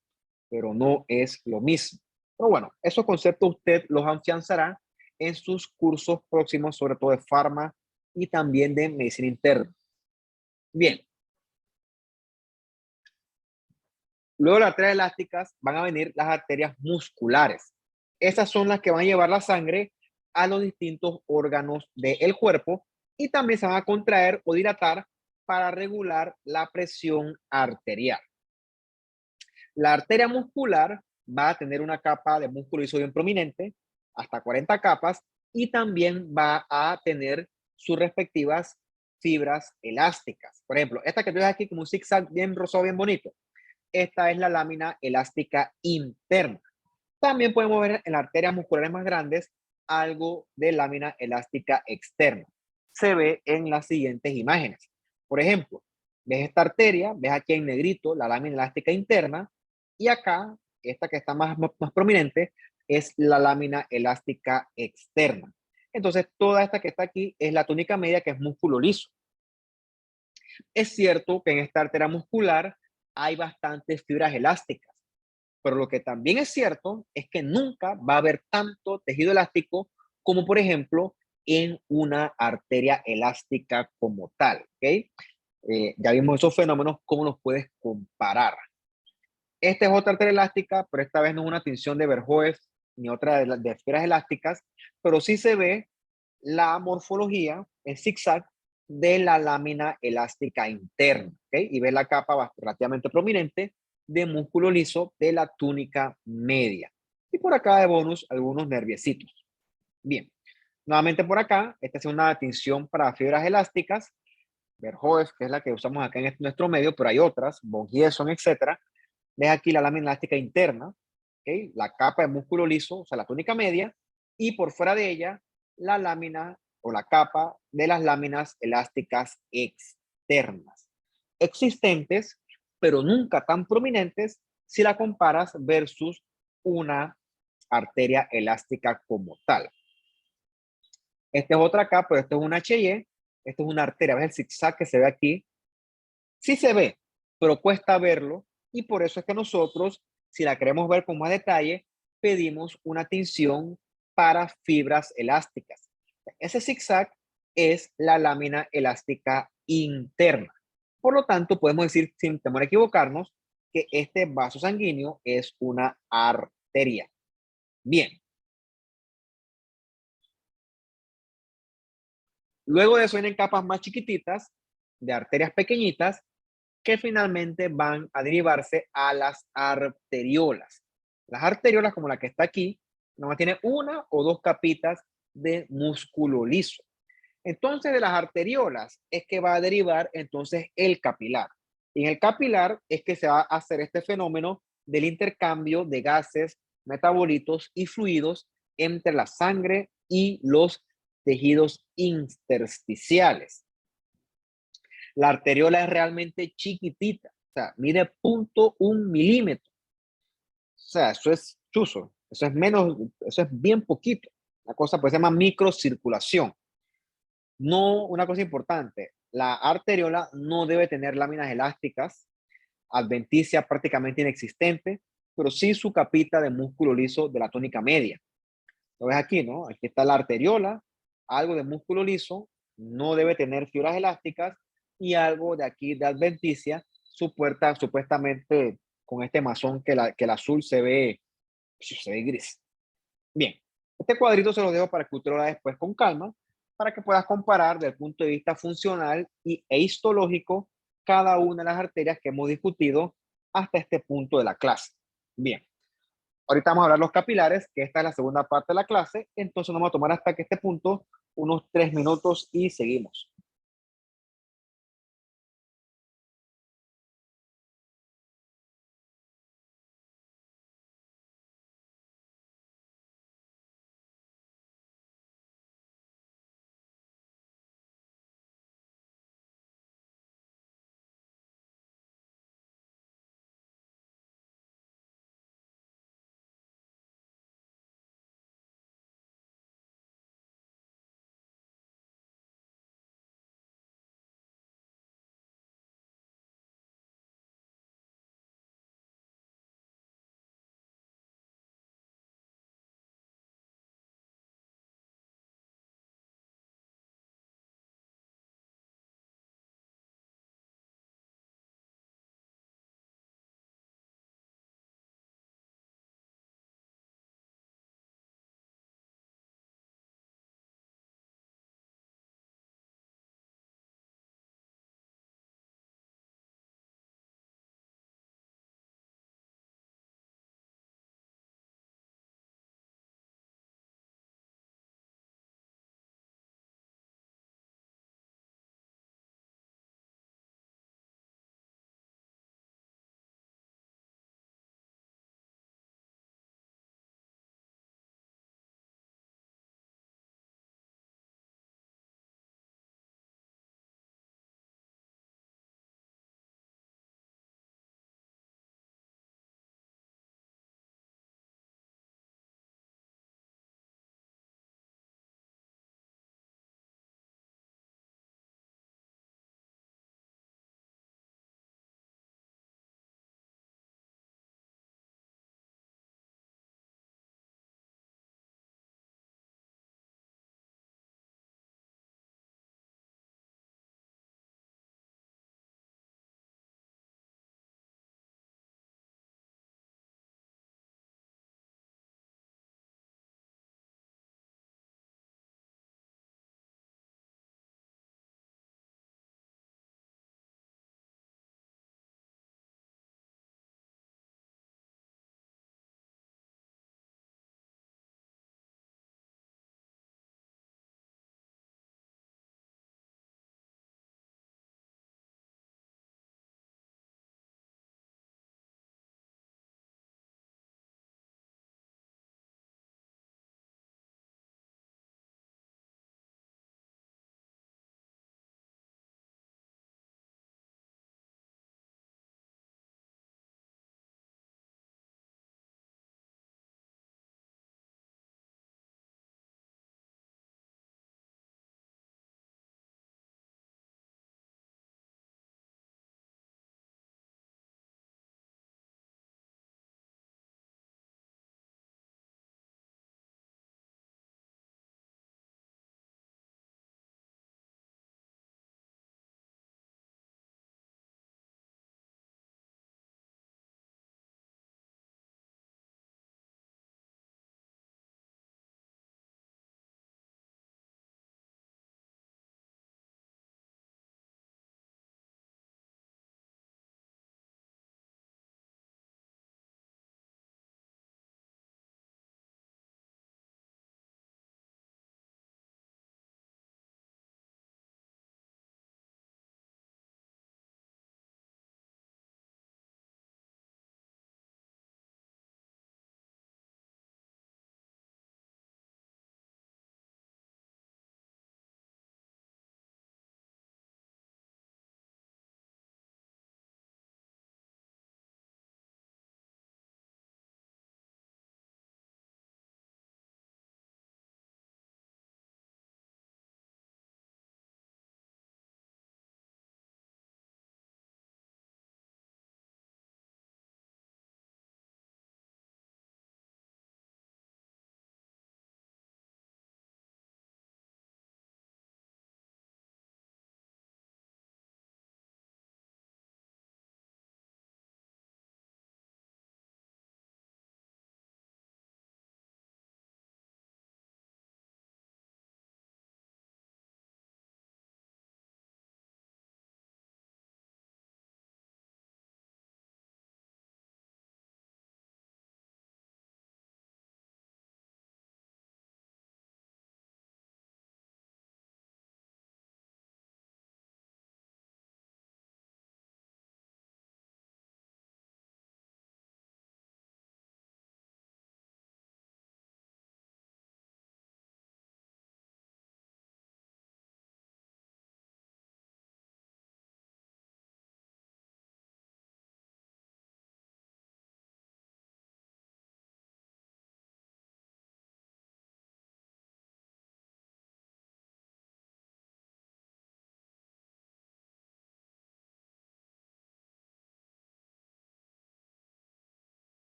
pero no es lo mismo. Pero bueno, esos conceptos usted los afianzará en sus cursos próximos, sobre todo de farma y también de medicina interna. Bien, luego de las arterias elásticas van a venir las arterias musculares. Esas son las que van a llevar la sangre a los distintos órganos del cuerpo y también se van a contraer o dilatar para regular la presión arterial. La arteria muscular va a tener una capa de músculo liso bien prominente, hasta 40 capas, y también va a tener sus respectivas fibras elásticas. Por ejemplo, esta que tú ves aquí como un zigzag bien rosado, bien bonito, esta es la lámina elástica interna. También podemos ver en las arterias musculares más grandes algo de lámina elástica externa. Se ve en las siguientes imágenes. Por ejemplo, ves esta arteria, ves aquí en negrito la lámina elástica interna y acá, esta que está más prominente, es la lámina elástica externa. Entonces, toda esta que está aquí es la túnica media, que es músculo liso. Es cierto que en esta arteria muscular hay bastantes fibras elásticas, pero lo que también es cierto es que nunca va a haber tanto tejido elástico como, por ejemplo, en una arteria elástica como tal. ¿Okay? Ya vimos esos fenómenos, ¿cómo los puedes comparar? Esta es otra arteria elástica, pero esta vez no es una tinción de Verhoeven ni otra de esferas elásticas, pero sí se ve la morfología en zigzag de la lámina elástica interna, ¿okay? Y ve la capa relativamente prominente de músculo liso de la túnica media. Y por acá de bonus, algunos nerviecitos. Bien, nuevamente por acá, esta es una tinción para fibras elásticas, Verhoeven, que es la que usamos acá en nuestro medio, pero hay otras, von Gieson, etcétera. Ves aquí la lámina elástica interna, ¿okay? La capa de músculo liso, o sea, la túnica media, y por fuera de ella, la lámina o la capa de las láminas elásticas externas. Existentes, pero nunca tan prominentes si la comparas versus una arteria elástica como tal. Esta es otra acá, pero esto es una HY, esto es una arteria, ¿ves el zigzag que se ve aquí? Sí se ve, pero cuesta verlo y por eso es que nosotros, si la queremos ver con más detalle, pedimos una tinción para fibras elásticas. Ese zigzag es la lámina elástica interna. Por lo tanto, podemos decir, sin temor a equivocarnos, que este vaso sanguíneo es una arteria. Bien. Luego de eso vienen capas más chiquititas de arterias pequeñitas que finalmente van a derivarse a las arteriolas. Las arteriolas, como la que está aquí, nomás tiene una o dos capitas de músculo liso. Entonces, de las arteriolas es que va a derivar entonces el capilar. Y en el capilar es que se va a hacer este fenómeno del intercambio de gases, metabolitos y fluidos entre la sangre y los tejidos intersticiales. La arteriola es realmente chiquitita, o sea, mide 0.1 milímetro. O sea, eso es chuzo, eso es menos, eso es bien poquito. La cosa pues se llama microcirculación. No, una cosa importante, la arteriola no debe tener láminas elásticas, adventicia prácticamente inexistente, pero sí su capita de músculo liso de la tónica media. Lo ves aquí, ¿no? Aquí está la arteriola, algo de músculo liso, no debe tener fibras elásticas y algo de aquí de adventicia, supuestamente con este masón que el azul se ve gris. Bien, este cuadrito se lo dejo para que usted lo haga después con calma, para que puedas comparar desde el punto de vista funcional e histológico cada una de las arterias que hemos discutido hasta este punto de la clase. Bien. Ahorita vamos a hablar los capilares, que esta es la segunda parte de la clase, entonces nos vamos a tomar hasta que este punto unos 3 minutos y seguimos.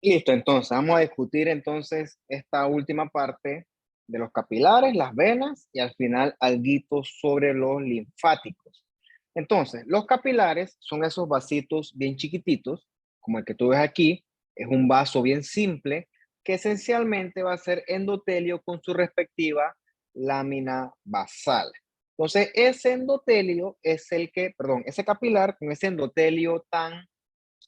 Listo, entonces vamos a discutir entonces esta última parte de los capilares, las venas y al final alguito sobre los linfáticos. Entonces, los capilares son esos vasitos bien chiquititos, como el que tú ves aquí, es un vaso bien simple que esencialmente va a ser endotelio con su respectiva lámina basal. Entonces, ese endotelio es el que, perdón, ese capilar con ese endotelio tan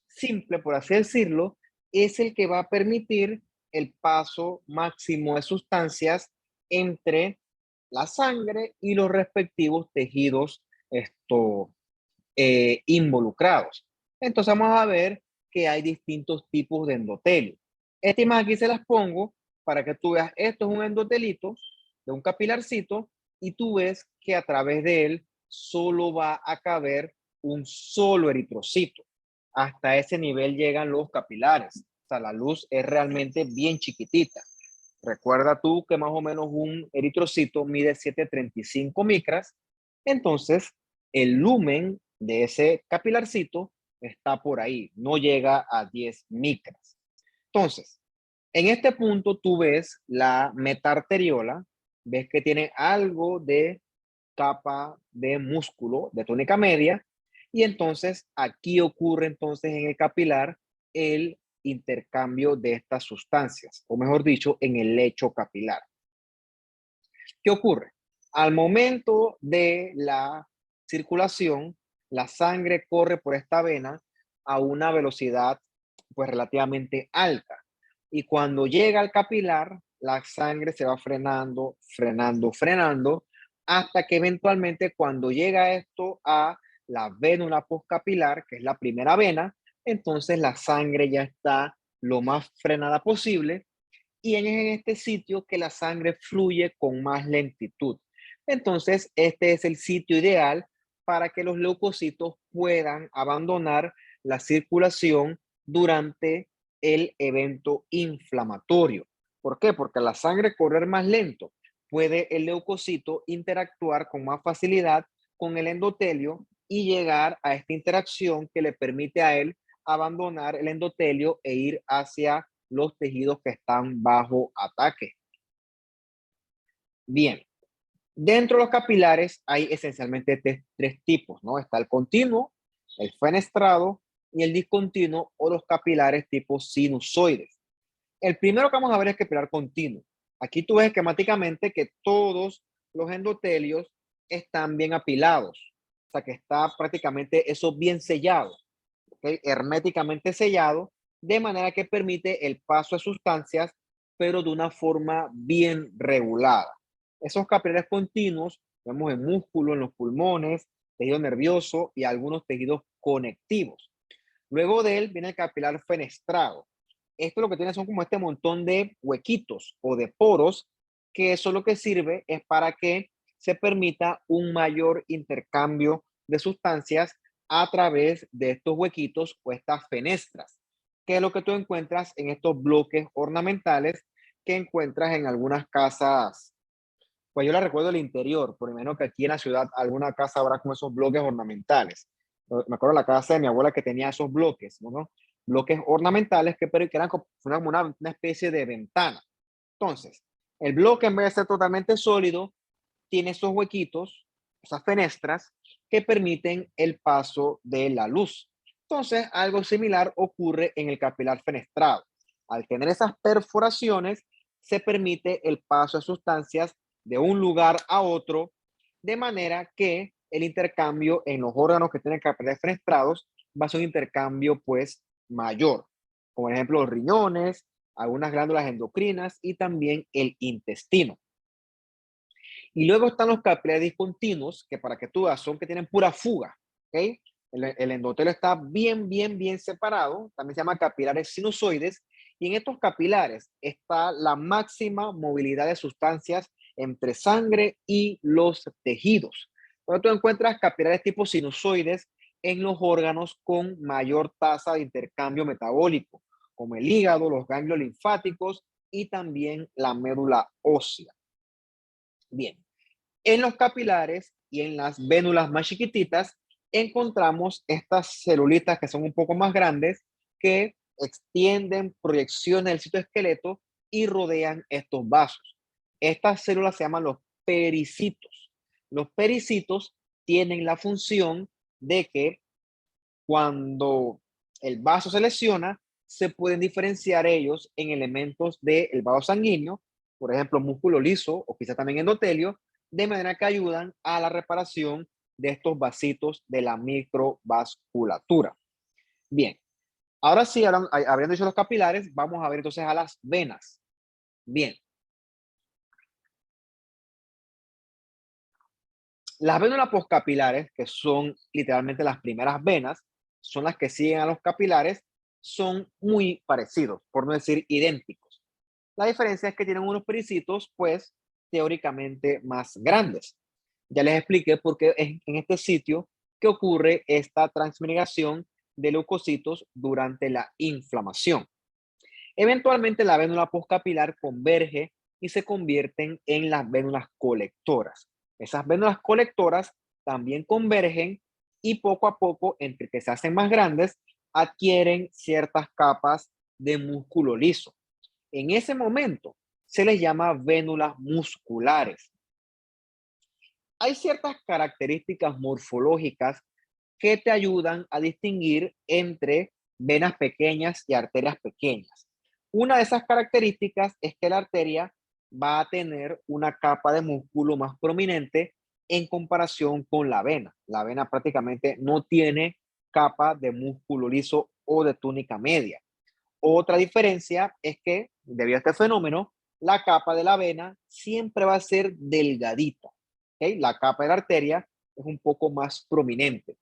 simple, por así decirlo, es el que va a permitir el paso máximo de sustancias entre la sangre y los respectivos tejidos involucrados. Entonces vamos a ver que hay distintos tipos de endotelio. Esta imagen aquí se las pongo para que tú veas, esto es un endotelito de un capilarcito y tú ves que a través de él solo va a caber un solo eritrocito. Hasta ese nivel llegan los capilares. O sea, la luz es realmente bien chiquitita. Recuerda tú que más o menos un eritrocito mide 735 micras. Entonces, el lumen de ese capilarcito está por ahí, no llega a 10 micras. Entonces, en este punto tú ves la metarteriola, ves que tiene algo de capa de músculo, de túnica media, y entonces aquí ocurre entonces en el capilar el intercambio de estas sustancias, o mejor dicho, en el lecho capilar. ¿Qué ocurre? Al momento de la circulación, la sangre corre por esta vena a una velocidad pues relativamente alta. Y cuando llega al capilar, la sangre se va frenando, frenando, frenando, hasta que eventualmente cuando llega esto a la vénula postcapilar, que es la primera vena, entonces la sangre ya está lo más frenada posible y es en este sitio que la sangre fluye con más lentitud. Entonces, este es el sitio ideal para que los leucocitos puedan abandonar la circulación durante el evento inflamatorio. ¿Por qué? Porque la sangre correr más lento, puede el leucocito interactuar con más facilidad con el endotelio y llegar a esta interacción que le permite a él abandonar el endotelio e ir hacia los tejidos que están bajo ataque. Bien, dentro de los capilares hay esencialmente tres tipos, ¿no? Está el continuo, el fenestrado y el discontinuo o los capilares tipo sinusoides. El primero que vamos a ver es capilar continuo. Aquí tú ves esquemáticamente que todos los endotelios están bien apilados, o sea que está prácticamente eso bien sellado, ¿okay? Herméticamente sellado, de manera que permite el paso de sustancias, pero de una forma bien regulada. Esos capilares continuos, vemos en músculo, en los pulmones, tejido nervioso y algunos tejidos conectivos. Luego de él viene el capilar fenestrado. Esto lo que tiene son como este montón de huequitos o de poros, que eso lo que sirve es para que se permita un mayor intercambio de sustancias a través de estos huequitos o estas fenestras, que es lo que tú encuentras en estos bloques ornamentales que encuentras en algunas casas. Pues yo la recuerdo del interior, por lo menos que aquí en la ciudad alguna casa habrá con esos bloques ornamentales. Me acuerdo de la casa de mi abuela que tenía esos bloques, ¿no? Bloques ornamentales que, pero que eran como una especie de ventana. Entonces, el bloque en vez de ser totalmente sólido, tiene esos huequitos, esas fenestras, que permiten el paso de la luz. Entonces, algo similar ocurre en el capilar fenestrado. Al tener esas perforaciones, se permite el paso de sustancias de un lugar a otro, de manera que el intercambio en los órganos que tienen capilares fenestrados va a ser un intercambio pues mayor, como por ejemplo los riñones, algunas glándulas endocrinas y también el intestino. Y luego están los capilares discontinuos, que para que tú veas son que tienen pura fuga, ¿ok? El endotelio está bien, bien, bien separado, también se llama capilares sinusoides, y en estos capilares está la máxima movilidad de sustancias entre sangre y los tejidos. Cuando tú encuentras capilares tipo sinusoides en los órganos con mayor tasa de intercambio metabólico, como el hígado, los ganglios linfáticos y también la médula ósea. Bien, en los capilares y en las vénulas más chiquititas encontramos estas celulitas que son un poco más grandes que extienden proyecciones del citoesqueleto y rodean estos vasos. Estas células se llaman los pericitos. Los pericitos tienen la función de que cuando el vaso se lesiona, se pueden diferenciar ellos en elementos del vaso sanguíneo, por ejemplo, músculo liso o quizá también endotelio, de manera que ayudan a la reparación de estos vasitos de la microvasculatura. Bien, ahora sí, habiendo dicho los capilares, vamos a ver entonces a las venas. Bien. Las vénulas postcapilares, que son literalmente las primeras venas, son las que siguen a los capilares, son muy parecidos, por no decir idénticos. La diferencia es que tienen unos pericitos, pues, teóricamente más grandes. Ya les expliqué por qué es en este sitio que ocurre esta transmigración de leucocitos durante la inflamación. Eventualmente la vénula postcapilar converge y se convierten en las vénulas colectoras. Esas vénulas colectoras también convergen y poco a poco, entre que se hacen más grandes, adquieren ciertas capas de músculo liso. En ese momento se les llama vénulas musculares. Hay ciertas características morfológicas que te ayudan a distinguir entre venas pequeñas y arterias pequeñas. Una de esas características es que la arteria va a tener una capa de músculo más prominente en comparación con la vena. La vena prácticamente no tiene capa de músculo liso o de túnica media. Otra diferencia es que, debido a este fenómeno, la capa de la vena siempre va a ser delgadita. ¿Okay? La capa de la arteria es un poco más prominente.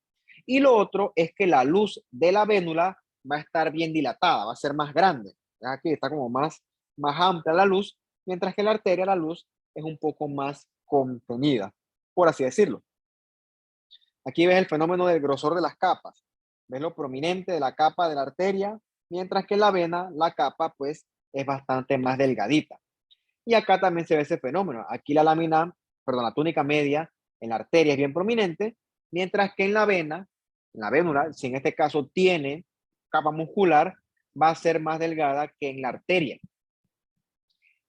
Y lo otro es que la luz de la vénula va a estar bien dilatada, va a ser más grande. Aquí está como más amplia la luz, mientras que la arteria, la luz, es un poco más contenida, por así decirlo. Aquí ves el fenómeno del grosor de las capas. Ves lo prominente de la capa de la arteria, mientras que en la vena, la capa, pues, es bastante más delgadita. Y acá también se ve ese fenómeno. Aquí la túnica media en la arteria es bien prominente, mientras que en la vénula, si en este caso tiene capa muscular, va a ser más delgada que en la arteria.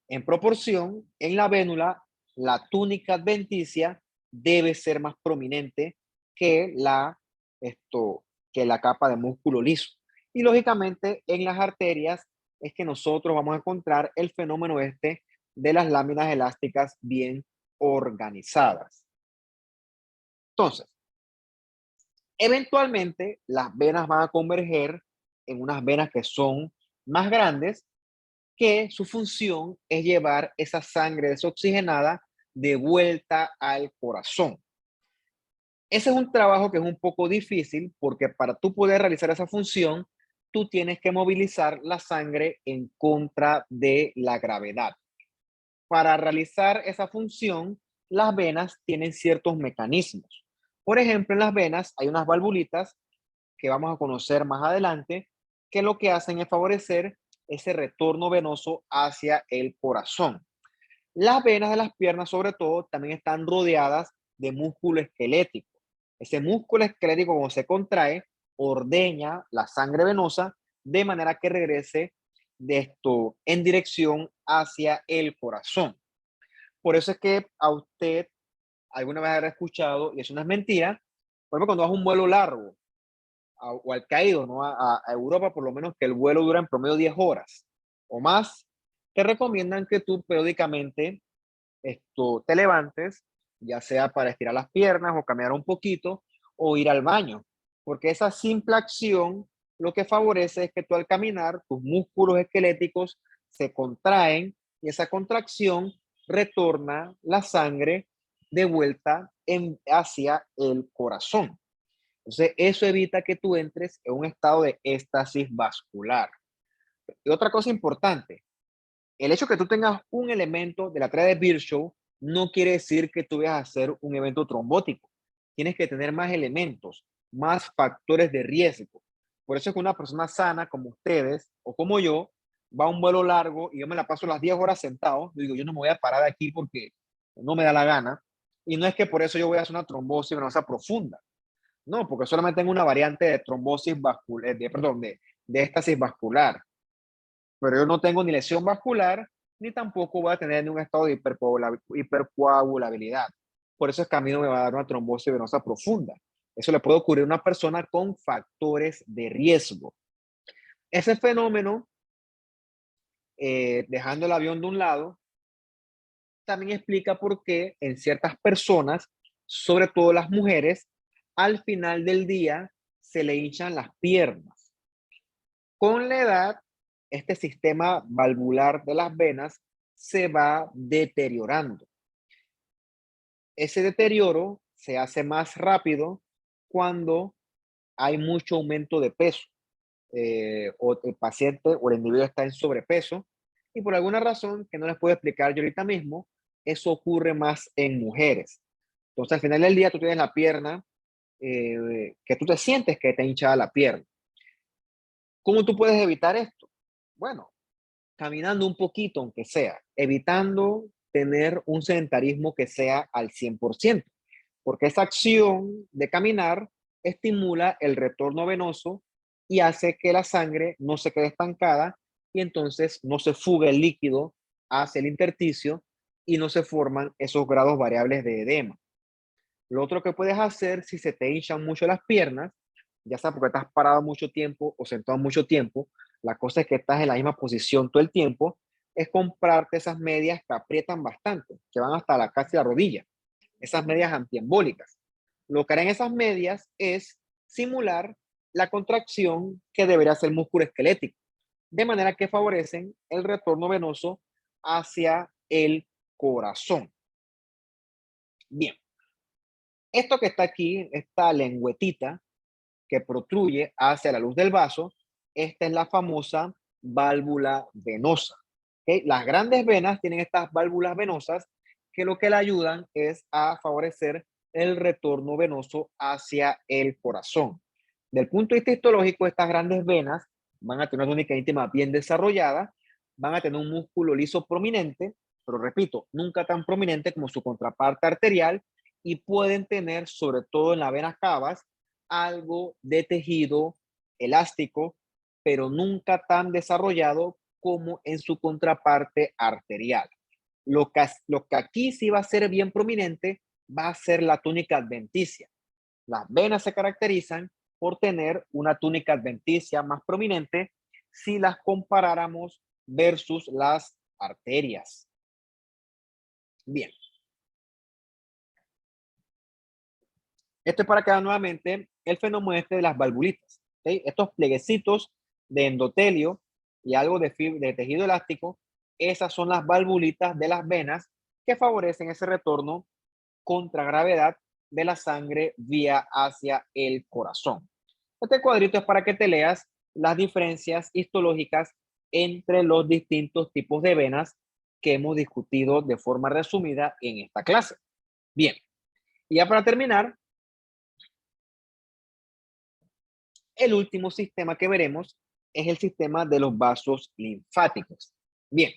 En proporción, en la vénula, la túnica adventicia debe ser más prominente que que la capa de músculo liso. Y lógicamente, en las arterias es que nosotros vamos a encontrar el fenómeno de las láminas elásticas bien organizadas. Entonces, eventualmente las venas van a converger en unas venas que son más grandes, que su función es llevar esa sangre desoxigenada de vuelta al corazón. Ese es un trabajo que es un poco difícil porque para tú poder realizar esa función, tú tienes que movilizar la sangre en contra de la gravedad. Para realizar esa función, las venas tienen ciertos mecanismos. Por ejemplo, en las venas hay unas valvulitas que vamos a conocer más adelante, que lo que hacen es favorecer ese retorno venoso hacia el corazón. Las venas de las piernas, sobre todo, también están rodeadas de músculo esquelético. Ese músculo esquelético, cuando se contrae, ordeña la sangre venosa de manera que regrese en dirección hacia el corazón. Por eso es que a usted alguna vez habrá escuchado, y eso no es mentira, por ejemplo, cuando vas a un vuelo largo o al caído, ¿no? A Europa, por lo menos que el vuelo dura en promedio 10 horas o más, te recomiendan que tú periódicamente te levantes, ya sea para estirar las piernas o caminar un poquito o ir al baño, porque esa simple acción lo que favorece es que tú al caminar, tus músculos esqueléticos se contraen y esa contracción retorna la sangre de vuelta hacia el corazón. Entonces, eso evita que tú entres en un estado de éxtasis vascular. Y otra cosa importante, el hecho que tú tengas un elemento de la tarea de Virchow no quiere decir que tú vayas a hacer un evento trombótico. Tienes que tener más elementos, más factores de riesgo. Por eso es que una persona sana como ustedes o como yo va a un vuelo largo y yo me la paso las 10 horas sentado. Yo digo, yo no me voy a parar de aquí porque no me da la gana. Y no es que por eso yo voy a hacer una trombosis venosa profunda. No, porque solamente tengo una variante de trombosis vascular, de éstasis vascular, pero yo no tengo ni lesión vascular, ni tampoco voy a tener un estado de hipercoagulabilidad. Por eso es que a mí no me va a dar una trombosis venosa profunda. Eso le puede ocurrir a una persona con factores de riesgo. Ese fenómeno, dejando el avión de un lado, también explica por qué en ciertas personas, sobre todo las mujeres, al final del día se le hinchan las piernas. Con la edad, este sistema valvular de las venas se va deteriorando. Ese deterioro se hace más rápido cuando hay mucho aumento de peso, o el paciente o el individuo está en sobrepeso, y por alguna razón que no les puedo explicar yo ahorita mismo, eso ocurre más en mujeres. Entonces, al final del día, tú tienes la pierna, que tú te sientes que te hinchada la pierna. ¿Cómo tú puedes evitar esto? Bueno, caminando un poquito, aunque sea, evitando tener un sedentarismo que sea al 100%, porque esa acción de caminar estimula el retorno venoso y hace que la sangre no se quede estancada y entonces no se fuga el líquido hacia el intersticio y no se forman esos grados variables de edema. Lo otro que puedes hacer si se te hinchan mucho las piernas, ya sea porque estás parado mucho tiempo o sentado mucho tiempo, la cosa es que estás en la misma posición todo el tiempo, es comprarte esas medias que aprietan bastante, que van hasta casi la rodilla, esas medias antiembólicas. Lo que harán esas medias es simular la contracción que debería ser el músculo esquelético, de manera que favorecen el retorno venoso hacia el corazón. Bien, esto que está aquí, esta lengüetita que protruye hacia la luz del vaso, esta es la famosa válvula venosa. ¿Okay? Las grandes venas tienen estas válvulas venosas que lo que le ayudan es a favorecer el retorno venoso hacia el corazón. Del punto de vista histológico, estas grandes venas van a tener una túnica íntima bien desarrollada, van a tener un músculo liso prominente, pero repito, nunca tan prominente como su contraparte arterial, y pueden tener, sobre todo en las venas cavas, algo de tejido elástico, pero nunca tan desarrollado como en su contraparte arterial. Lo que aquí sí va a ser bien prominente va a ser la túnica adventicia. Las venas se caracterizan por tener una túnica adventicia más prominente si las comparáramos versus las arterias. Bien. Esto es para que vean nuevamente el fenómeno este de las valvulitas. ¿Okay? Estos pleguecitos de endotelio y algo de tejido elástico, esas son las valvulitas de las venas que favorecen ese retorno contra gravedad de la sangre vía hacia el corazón. Este cuadrito es para que te leas las diferencias histológicas entre los distintos tipos de venas que hemos discutido de forma resumida en esta clase. Bien, y ya para terminar, el último sistema que veremos es el sistema de los vasos linfáticos. Bien,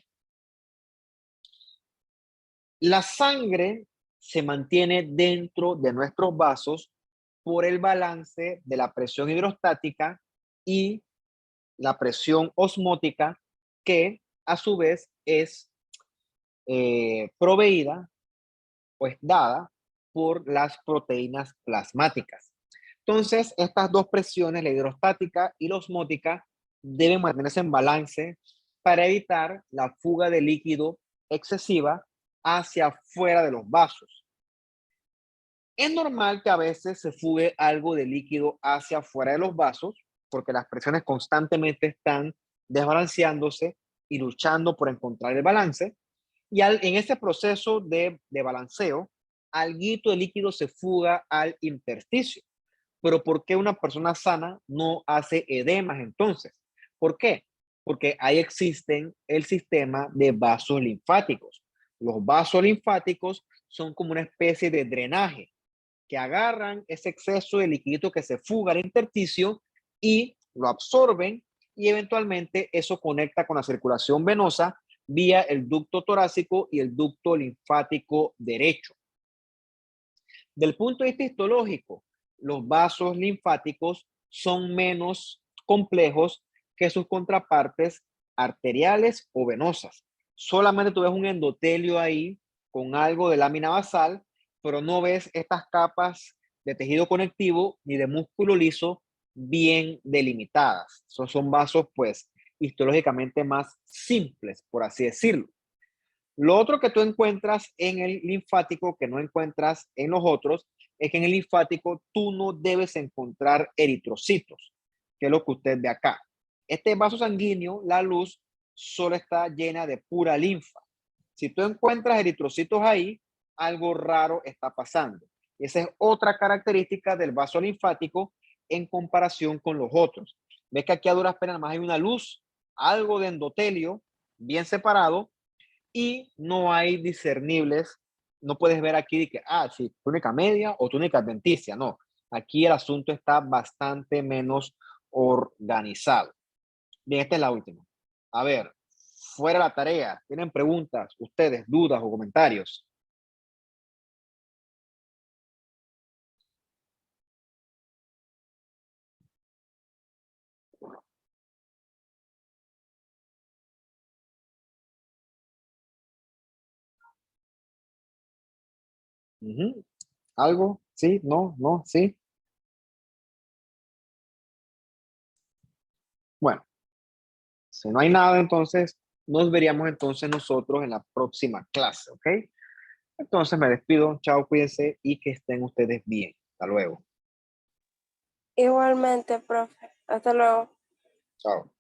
la sangre se mantiene dentro de nuestros vasos por el balance de la presión hidrostática y la presión osmótica, que a su vez es proveída o es dada por las proteínas plasmáticas. Entonces, estas dos presiones, la hidrostática y la osmótica, deben mantenerse en balance para evitar la fuga de líquido excesiva hacia afuera de los vasos. Es normal que a veces se fugue algo de líquido hacia afuera de los vasos porque las presiones constantemente están desbalanceándose y luchando por encontrar el balance. Y en ese proceso de balanceo, alguito de líquido se fuga al intersticio. Pero ¿por qué una persona sana no hace edemas entonces? ¿Por qué? Porque ahí existen el sistema de vasos linfáticos. Los vasos linfáticos son como una especie de drenaje que agarran ese exceso de líquido que se fuga al intersticio y lo absorben, y eventualmente eso conecta con la circulación venosa vía el ducto torácico y el ducto linfático derecho. Del punto de vista histológico, los vasos linfáticos son menos complejos que sus contrapartes arteriales o venosas. Solamente tú ves un endotelio ahí con algo de lámina basal, pero no ves estas capas de tejido conectivo ni de músculo liso bien delimitadas. Esos son vasos, pues, histológicamente más simples, por así decirlo. Lo otro que tú encuentras en el linfático que no encuentras en los otros es que en el linfático tú no debes encontrar eritrocitos, que es lo que usted ve acá. Este vaso sanguíneo, la luz, solo está llena de pura linfa. Si tú encuentras eritrocitos ahí, algo raro está pasando. Esa es otra característica del vaso linfático en comparación con los otros. Ves que aquí a duras penas más hay una luz, algo de endotelio bien separado, y no hay discernibles. No puedes ver aquí de que, sí, túnica media o túnica adventicia. No, aquí el asunto está bastante menos organizado. Bien, esta es la última. A ver, fuera la tarea, ¿tienen preguntas, ustedes, dudas o comentarios? Ujú. ¿Algo? ¿Sí? ¿No? ¿No? ¿Sí? Bueno, si no hay nada, entonces nos veríamos entonces nosotros en la próxima clase, ¿ok? Entonces me despido, chao, cuídense y que estén ustedes bien. Hasta luego. Igualmente, profe. Hasta luego. Chao.